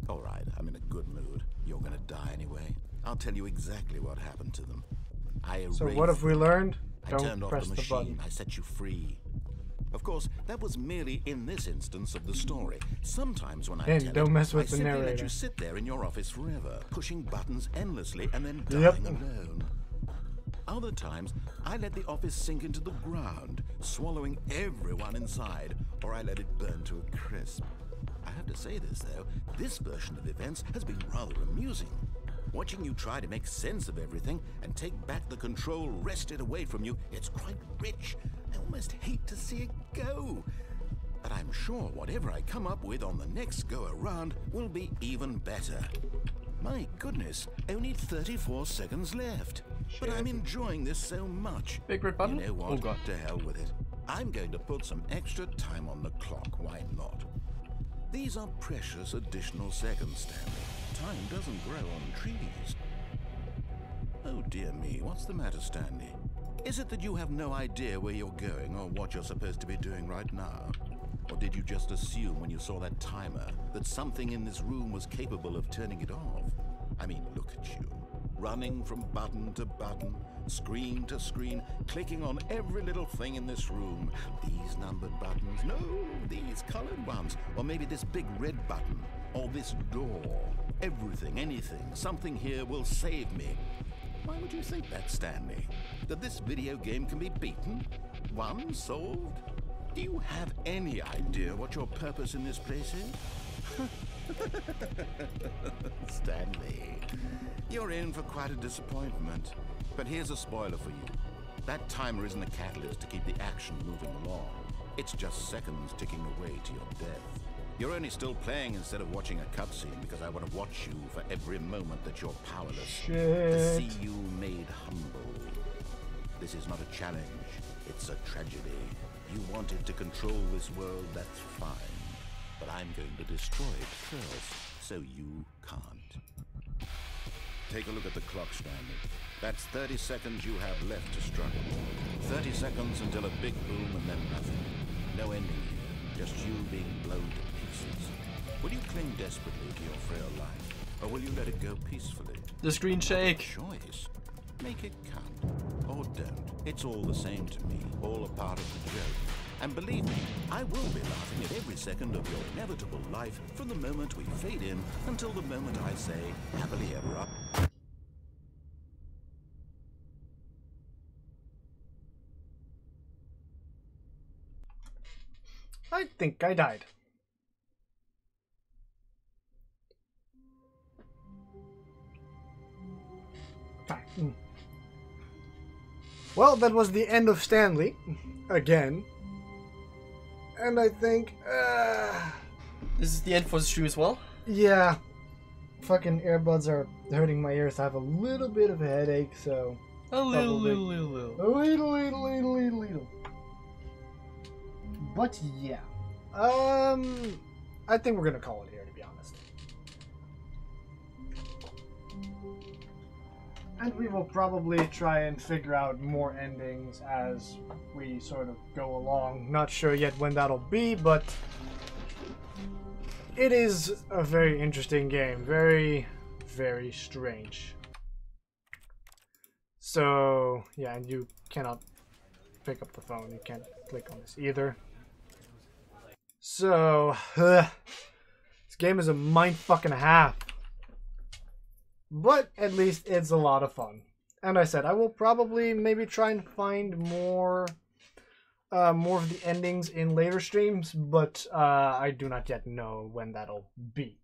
All right, I'm in a good mood. You're gonna die anyway. I'll tell you exactly what happened to them. I So erased what have we them. learned? I Don't turned off press the the machine. button. I set you free. Of course, that was merely in this instance of the story. Sometimes when I Hey, tell don't it, mess with I the simply let narrator. you sit there in your office forever, pushing buttons endlessly and then Yep. dying alone. Other times, I let the office sink into the ground, swallowing everyone inside, or I let it burn to a crisp. I have to say this, though, this version of events has been rather amusing. Watching you try to make sense of everything and take back the control wrested away from you, it's quite rich. I almost hate to see it go. But I'm sure whatever I come up with on the next go-around will be even better. My goodness, only 34 seconds left. But I'm enjoying this so much. Big red button? You know what? Oh god. To hell with it. I'm going to put some extra time on the clock. Why not? These are precious additional seconds, Stanley. Time doesn't grow on trees. Oh dear me, what's the matter, Stanley? Is it that you have no idea where you're going or what you're supposed to be doing right now? Or did you just assume when you saw that timer that something in this room was capable of turning it off? I mean, look at you. Running from button to button, screen to screen, clicking on every little thing in this room. These numbered buttons, no, these colored ones. Or maybe this big red button, or this door. Everything, anything, something here will save me. Why would you think that, Stanley? That this video game can be beaten? Won? Solved? Do you have any idea what your purpose in this place is? Stanley, you're in for quite a disappointment. But here's a spoiler for you. That timer isn't a catalyst to keep the action moving along. It's just seconds ticking away to your death. You're only still playing instead of watching a cutscene because I want to watch you for every moment that you're powerless. To see you made humble. This is not a challenge. It's a tragedy. You wanted to control this world, that's fine. But I'm going to destroy it first, so you can't. Take a look at the clock, Stanley. That's 30 seconds you have left to struggle. 30 seconds until a big boom and then nothing. No ending here, just you being blown to pieces. Will you cling desperately to your frail life, or will you let it go peacefully? The screen shake. Choice. Make it count. Or don't. It's all the same to me. All a part of the joke. And believe me, I will be laughing at every second of your inevitable life from the moment we fade in until the moment I say, happily ever after. I think I died. Well, that was the end of Stanley. Again. And I think... This is the end for the stream as well? yeah. Fucking earbuds are hurting my ears. I have a little bit of a headache, so... A little. But yeah. I think we're gonna call it here, to be honest. And we will probably try and figure out more endings as we sort of go along. Not sure yet when that'll be, but it is a very interesting game. Very, very strange. So, yeah, and you cannot pick up the phone. You can't click on this either. So, this game is a mindfuck and a half. But at least it's a lot of fun. And I said, I will probably maybe try and find more of the endings in later streams, but I do not yet know when that'll be.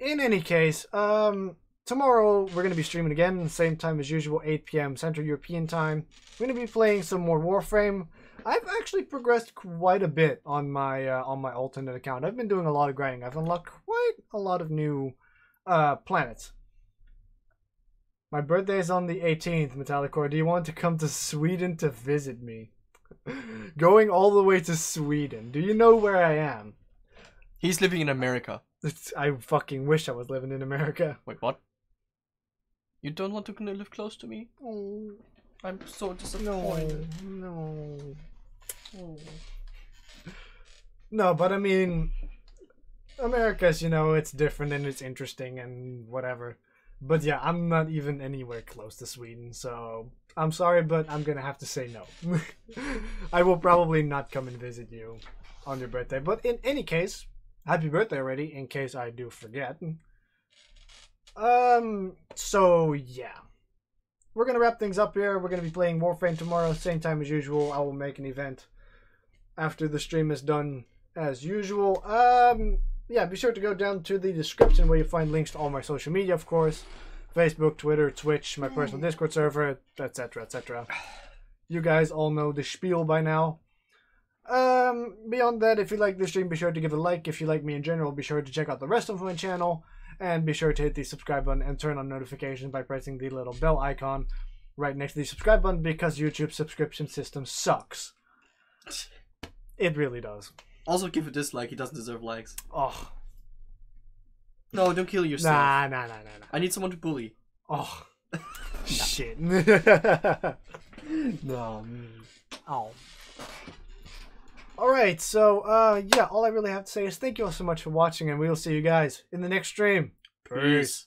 In any case, tomorrow we're going to be streaming again, same time as usual, 8 p.m. Central European time. We're going to be playing some more Warframe. I've actually progressed quite a bit on my alternate account. I've been doing a lot of grinding. I've unlocked quite a lot of new planets. My birthday is on the 18th, TheMetallicCore. Do you want to come to Sweden to visit me? Going all the way to Sweden. Do you know where I am? He's living in America. I fucking wish I was living in America. Wait, what? You don't want to live close to me? Oh, I'm so disappointed. no. Oh. No, but I mean, America's, you know, it's different and it's interesting and whatever. But yeah, I'm not even anywhere close to Sweden, so I'm sorry, but I'm gonna have to say no. I will probably not come and visit you on your birthday. But in any case, happy birthday already, in case I do forget. So yeah. We're gonna wrap things up here. We're gonna be playing Warframe tomorrow, same time as usual. I will make an event after the stream is done as usual. Yeah, be sure to go down to the description where you find links to all my social media, of course. Facebook, Twitter, Twitch, my personal Discord server, etc., etc. You guys all know the spiel by now. Beyond that, if you like this stream, be sure to give it a like. If you like me in general, be sure to check out the rest of my channel. And be sure to hit the subscribe button and turn on notifications by pressing the little bell icon right next to the subscribe button, because YouTube's subscription system sucks. It really does. Also give a dislike, he doesn't deserve likes. Oh. No, don't kill yourself. Nah. I need someone to bully. Oh. Shit. No. Oh. Alright, so, yeah, all I really have to say is thank you all so much for watching, and we will see you guys in the next stream. Peace.